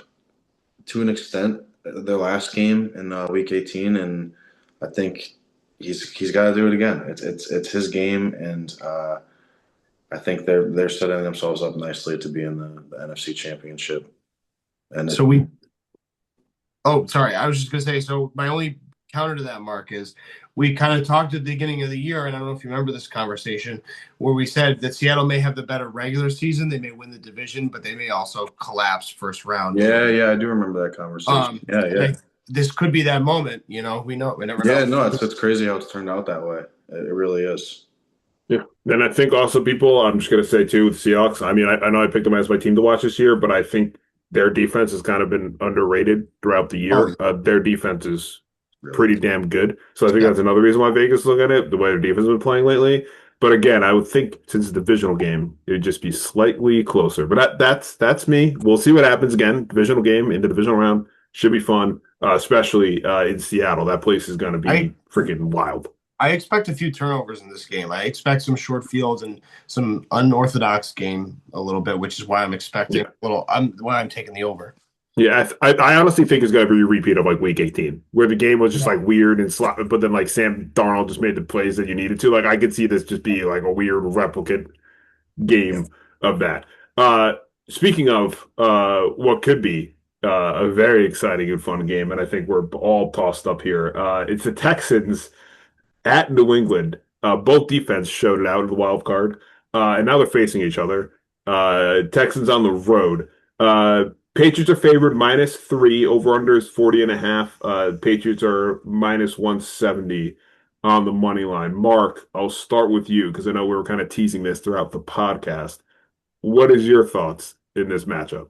to an extent their last game in week 18, and I think he's got to do it again. It's his game, and I think they're setting themselves up nicely to be in the NFC Championship. And oh, sorry, I was just gonna say. So my only counter to that, Mark, is we kind of talked at the beginning of the year, and I don't know if you remember this conversation, where we said that Seattle may have the better regular season, they may win the division, but they may also collapse first round. Yeah, I do remember that conversation. Yeah. This could be that moment, we never know. Yeah, no, it's crazy how it's turned out that way. It really is. Yeah. And I think also people, I'm just going to say too, with Seahawks, I mean, I know I picked them as my team to watch this year, but I think their defense has kind of been underrated throughout the year. Their defense is pretty damn good. So I think that's another reason why Vegas is looking at it, the way their defense has been playing lately. But again, I would think since it's a divisional game, it would just be slightly closer. But that's me. We'll see what happens again. Divisional game in the divisional round should be fun, especially in Seattle. That place is going to be freaking wild. I expect a few turnovers in this game. I expect some short fields and some unorthodox game a little bit, which is why I'm expecting why I'm taking the over. Yeah, I honestly think it's going to be a repeat of like week 18, where the game was just like weird and sloppy, but then like Sam Darnold just made the plays that you needed to. Like I could see this just be like a weird replicate game of that. Speaking of what could be a very exciting and fun game, and I think we're all tossed up here. It's the Texans at New England. Both defense showed it out in the wild card, and now they're facing each other. Texans on the road. Patriots are favored -3. Over-under is 40.5. Patriots are -170 on the money line. Mark, I'll start with you because I know we were kind of teasing this throughout the podcast. What is your thoughts in this matchup?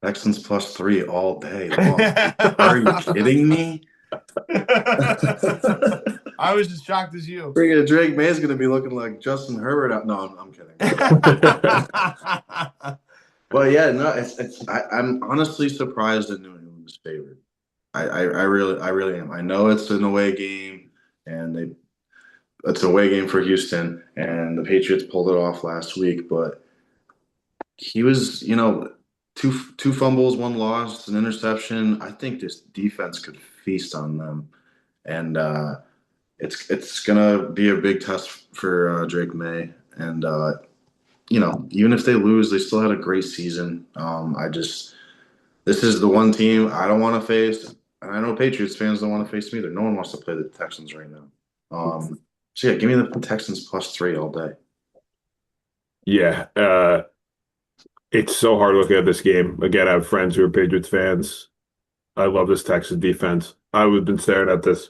Texans +3 all day long. Are you kidding me? I was as shocked as you. Freaking Drake May is going to be looking like Justin Herbert out. No, I'm kidding. But yeah, no, I'm honestly surprised that New England is favored. I really am. I know it's an away game, and it's an away game for Houston, and the Patriots pulled it off last week. But he was, two fumbles, one loss, an interception. I think this defense could feast on them, and it's gonna be a big test for Drake May. And even if they lose, they still had a great season. This is the one team I don't want to face, and I know Patriots fans don't want to face them either. No one wants to play the Texans right now. So yeah, give me the Texans +3 all day. Yeah, it's so hard looking at this game. Again, I have friends who are Patriots fans. I love this Texas defense. I would have been staring at this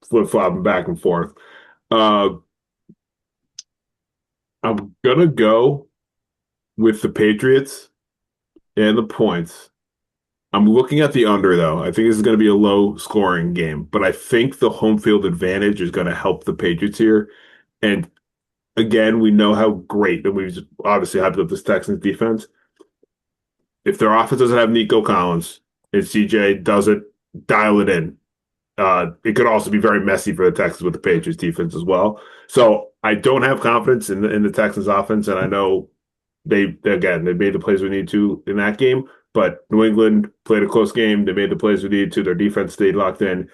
flip-flopping back and forth. I'm gonna go with the Patriots and the points. I'm looking at the under, though. I think this is going to be a low-scoring game, but I think the home field advantage is going to help the Patriots here. And again, we know how great, and we've obviously hyped up this Texans defense. If their offense doesn't have Nico Collins and CJ doesn't dial it in, it could also be very messy for the Texans with the Patriots defense as well. So I don't have confidence in the Texans offense, and I know They made the plays we need to in that game, but New England played a close game. They made the plays we needed to. Their defense stayed locked in.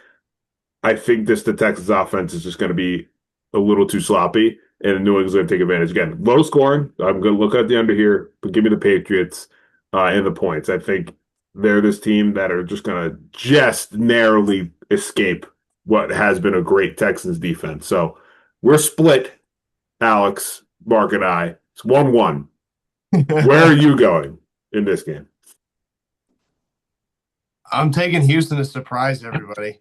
I think the Texans offense is just going to be a little too sloppy, and New England's going to take advantage again. Low scoring. I'm going to look at the under here, but give me the Patriots and the points. I think they're this team that are just going to just narrowly escape what has been a great Texans defense. So we're split, Alex, Mark, and I. It's 1-1. Where are you going in this game? I'm taking Houston to surprise everybody.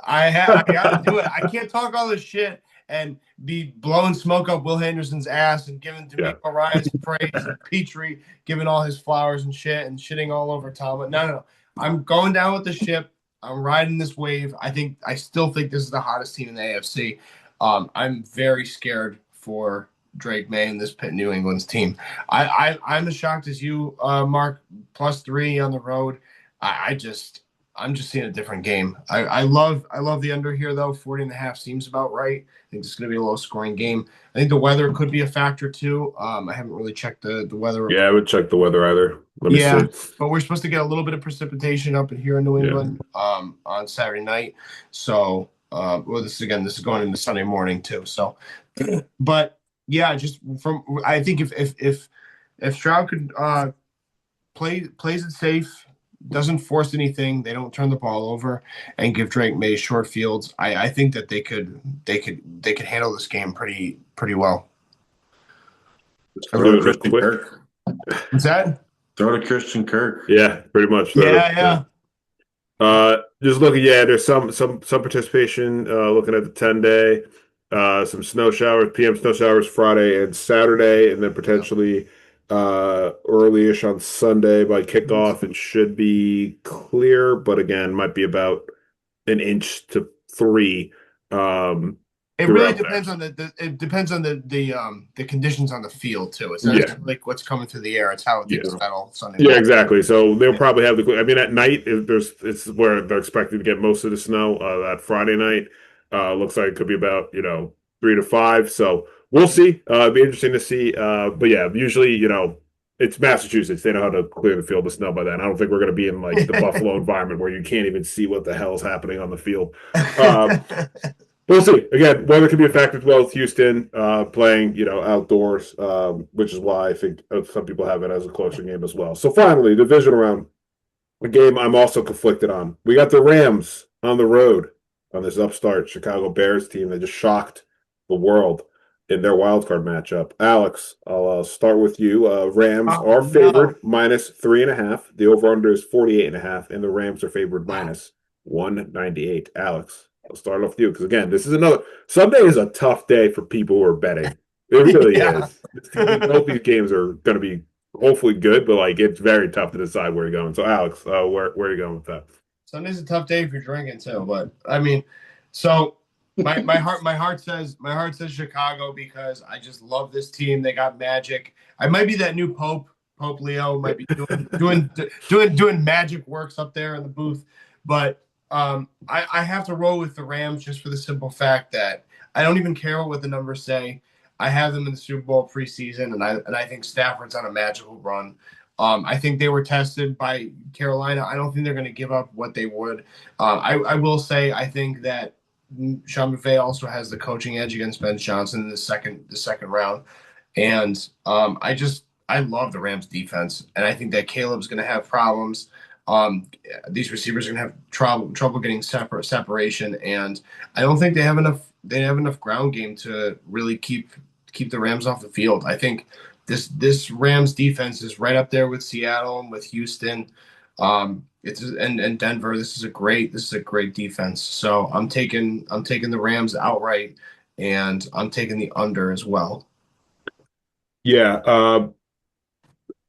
I got to do it. I can't talk all this shit and be blowing smoke up Will Henderson's ass and giving Yeah. D'Amico Ryan's praise and Petrie giving all his flowers and shit and shitting all over Tomlin. No. I'm going down with the ship. I'm riding this wave. I still think this is the hottest team in the AFC. I'm very scared for Drake May and this New England's team. I'm as shocked as you, Mark. +3 on the road. I'm just seeing a different game. I love the under here though. 40.5 seems about right. I think it's going to be a low scoring game. I think the weather could be a factor too. I haven't really checked the weather. Yeah, I would check the weather either. Let me see. But we're supposed to get a little bit of precipitation up in here in New England on Saturday night. So this is going into Sunday morning too. So, but yeah, just I think if Stroud could plays it safe, doesn't force anything, they don't turn the ball over, and give Drake May short fields, I think that they could handle this game pretty well. Throw to Christian Kirk. What's that? Throw to Christian Kirk. Yeah, pretty much. Yeah. Just looking, there's some participation. Looking at the 10-day, some snow showers, PM snow showers Friday and Saturday, and then potentially early-ish on Sunday by kickoff. It should be clear, but again, might be about an inch to 3. It really depends on the conditions on the field too. It's not like what's coming through the air. It's how things settle Sunday. Yeah, exactly. So they'll probably have the. I mean, at night it's where they're expected to get most of the snow. That Friday night looks like it could be about 3 to 5. So we'll see. It'd be interesting to see. But yeah, usually it's Massachusetts. They know how to clear the field of snow by then. I don't think we're going to be in like the Buffalo environment where you can't even see what the hell is happening on the field. We'll see. Again, weather can be a factor as well with Houston playing, outdoors, which is why I think some people have it as a closer game as well. So finally, divisional round, a game I'm also conflicted on. We got the Rams on the road on this upstart Chicago Bears team that just shocked the world in their wildcard matchup. Alex, I'll start with you. Rams are favored -3.5. The over-under is 48.5, and the Rams are favored -198. Alex, I'll start off with you because again, this is Sunday is a tough day for people who are betting. It really is. Both these games are going to be hopefully good, but it's very tough to decide where you're going. So, Alex, where are you going with that? Sunday's a tough day if you're drinking too, but I mean, so my heart says Chicago because I just love this team. They got magic. I might be that new Pope Leo. Might be doing magic works up there in the booth, but. I have to roll with the Rams just for the simple fact that I don't even care what the numbers say. I have them in the Super Bowl preseason, and I think Stafford's on a magical run. I think they were tested by Carolina. I don't think they're going to give up what they would. I will say I think that Sean McVay also has the coaching edge against Ben Johnson in the second round, and I love the Rams defense, and I think that Caleb's going to have problems. These receivers are going to have trouble getting separation, and I don't think they have enough ground game to really keep the Rams off the field. I think this Rams defense is right up there with Seattle and with Houston. And Denver. This is a great defense. So I'm taking the Rams outright, and I'm taking the under as well. Yeah,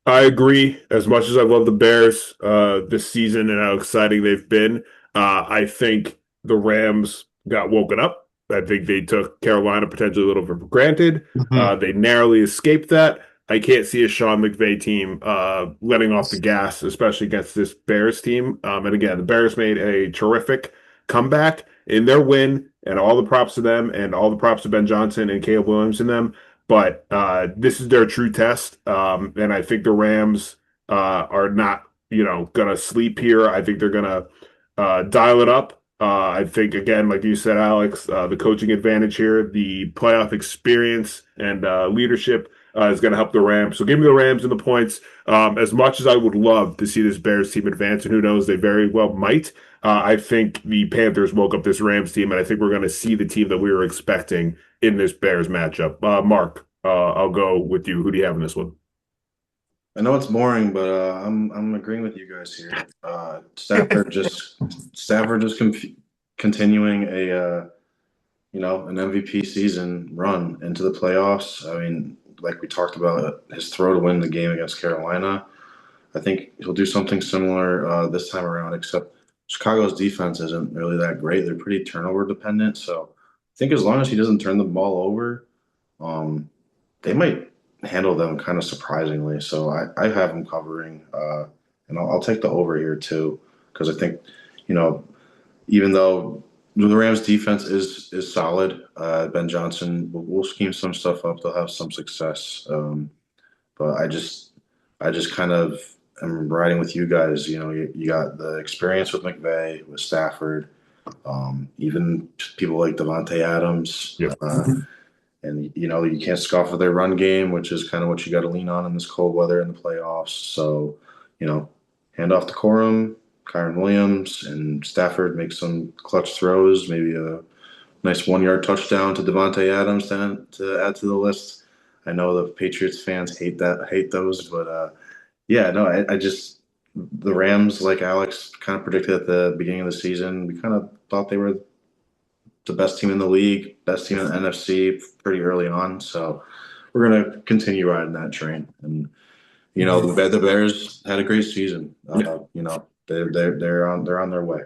I agree. As much as I love the Bears this season and how exciting they've been, I think the Rams got woken up. I think they took Carolina potentially a little bit for granted. They narrowly escaped that. I can't see a Sean McVay team letting off the gas, especially against this Bears team. And again, the Bears made a terrific comeback in their win, and all the props to them, and all the props to Ben Johnson and Caleb Williams in them. but this is their true test. And I think the Rams are not, going to sleep here. I think they're going to dial it up. I think, again, like you said, Alex, the coaching advantage here, the playoff experience and leadership is going to help the Rams. So give me the Rams and the points. As much as I would love to see this Bears team advance, and who knows, they very well might. I think the Panthers woke up this Rams team, and I think we're going to see the team that we were expecting in this Bears matchup. Mark, I'll go with you. Who do you have in this one? I know it's boring, but I'm agreeing with you guys here. Stafford just continuing a an MVP season run into the playoffs. I mean, like we talked about, his throw to win the game against Carolina. I think he'll do something similar this time around, except Chicago's defense isn't really that great. They're pretty turnover dependent. So I think as long as he doesn't turn the ball over, they might handle them kind of surprisingly. So I have them covering, and I'll take the over here too, because I think, even though the Rams defense is solid, Ben Johnson will scheme some stuff up. They'll have some success. But I just kind of am riding with you guys. You got the experience with McVay, with Stafford, even people like Devontae Adams. Yeah. And, you can't scoff at their run game, which is kind of what you got to lean on in this cold weather in the playoffs. So, hand off to Corum, Kyron Williams, and Stafford make some clutch throws, maybe a nice 1-yard touchdown to Devontae Adams to add to the list. I know the Patriots fans hate those, but I just the Rams, like Alex kind of predicted at the beginning of the season, we kind of thought they were the best team in the league, best team in the NFC pretty early on. So we're going to continue riding that train. And, the Bears had a great season. They're on their way.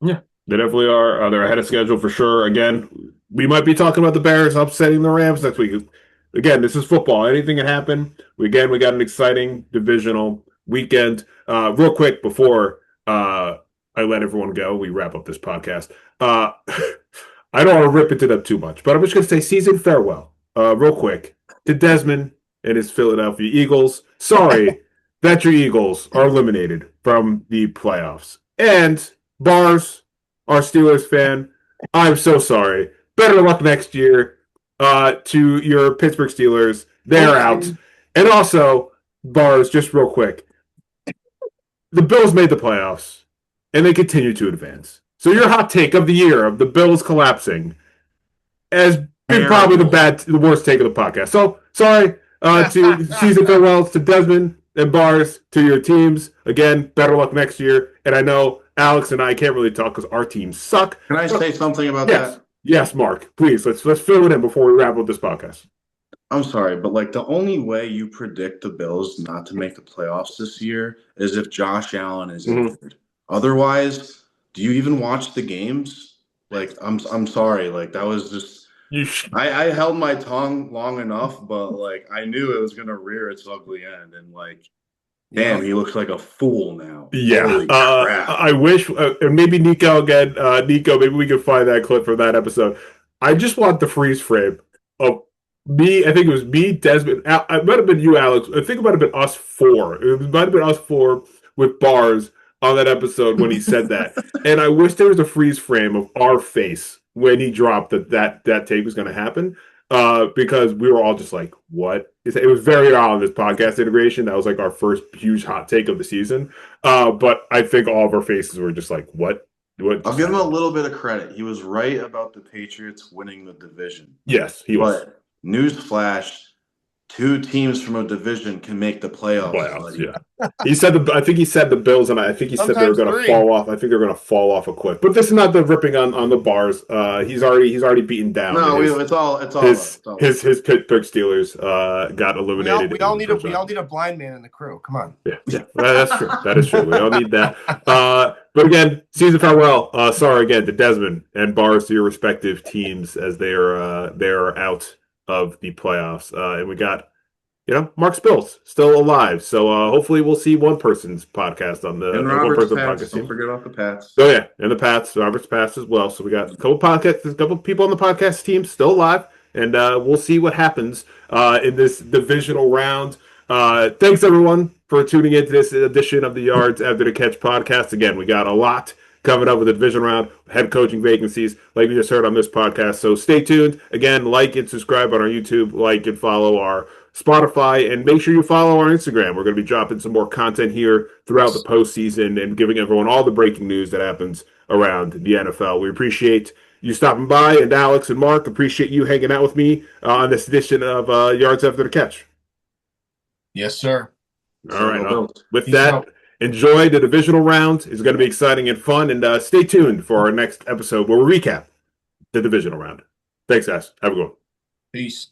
Yeah, they definitely are. They're ahead of schedule for sure. Again, we might be talking about the Bears upsetting the Rams next week. Again, this is football. Anything can happen. We got an exciting divisional weekend. Real quick before I let everyone go, we wrap up this podcast. I don't want to rip into them too much, but I'm just going to say season farewell, real quick, to Desmond and his Philadelphia Eagles. Sorry that your Eagles are eliminated from the playoffs. And Bars, our Steelers fan, I'm so sorry. Better luck next year to your Pittsburgh Steelers. They're out. And also, Bars, just real quick, the Bills made the playoffs, and they continue to advance. So your hot take of the year of the Bills collapsing has been probably the worst take of the podcast. So sorry to season farewells to Desmond and Bars, to your teams. Again, better luck next year. And I know Alex and I can't really talk because our teams suck. Can I say something about that? Yes, Mark. Please, let's fill it in before we wrap up this podcast. I'm sorry, but the only way you predict the Bills not to make the playoffs this year is if Josh Allen is injured. Otherwise, do you even watch the games? I'm sorry. That was just I held my tongue long enough, but I knew it was gonna rear its ugly end, and damn, he looks like a fool now. Yeah. I wish maybe Nico again. Nico, maybe we can find that clip from that episode. I just want the freeze frame of me. I think it was me, Desmond. It might have been you, Alex. I think it might have been us four. It might have been us four with Bars on that episode when he said that. And I wish there was a freeze frame of our face when he dropped that take was going to happen, because we were all just like, what? It was very odd on this podcast integration. That was our first huge hot take of the season. But I think all of our faces were just like, what? I'll give him a little bit of credit. He was right about the Patriots winning the division. Yes, he was. But newsflash, 2 teams from a division can make the playoffs. Yeah. I think he said the Bills, and I think he said they were going to fall off. I think they're going to fall off a cliff. But this is not the ripping on the Bars. He's already beaten down. No, it's all his Pittsburgh Steelers got eliminated. We all need a blind man in the crew. Come on. Yeah, that's true. That is true. We all need that. But again, season farewell. Sorry again to Desmond and Bars, to your respective teams, as they are out of the playoffs. And we got, Mark Spills still alive. So hopefully we'll see one person's podcast on the one-person podcast. Don't forget about the Pats. Oh yeah, and the Pats, Robert's Pats as well. So we got a couple people on the podcast team still alive. and we'll see what happens in this divisional round. Thanks everyone for tuning into this edition of the Yards After the Catch podcast. Again, we got a lot coming up with the division round, head coaching vacancies, like you just heard on this podcast. So stay tuned. Again, like and subscribe on our YouTube, like and follow our Spotify, and make sure you follow our Instagram. We're going to be dropping some more content here throughout the postseason and giving everyone all the breaking news that happens around the NFL. We appreciate you stopping by, and Alex and Mark, appreciate you hanging out with me on this edition of Yards After the Catch. Yes, sir. All right. With that, enjoy the divisional round. It's going to be exciting and fun, and stay tuned for our next episode where we recap the divisional round. Thanks, guys. Have a good one. Peace.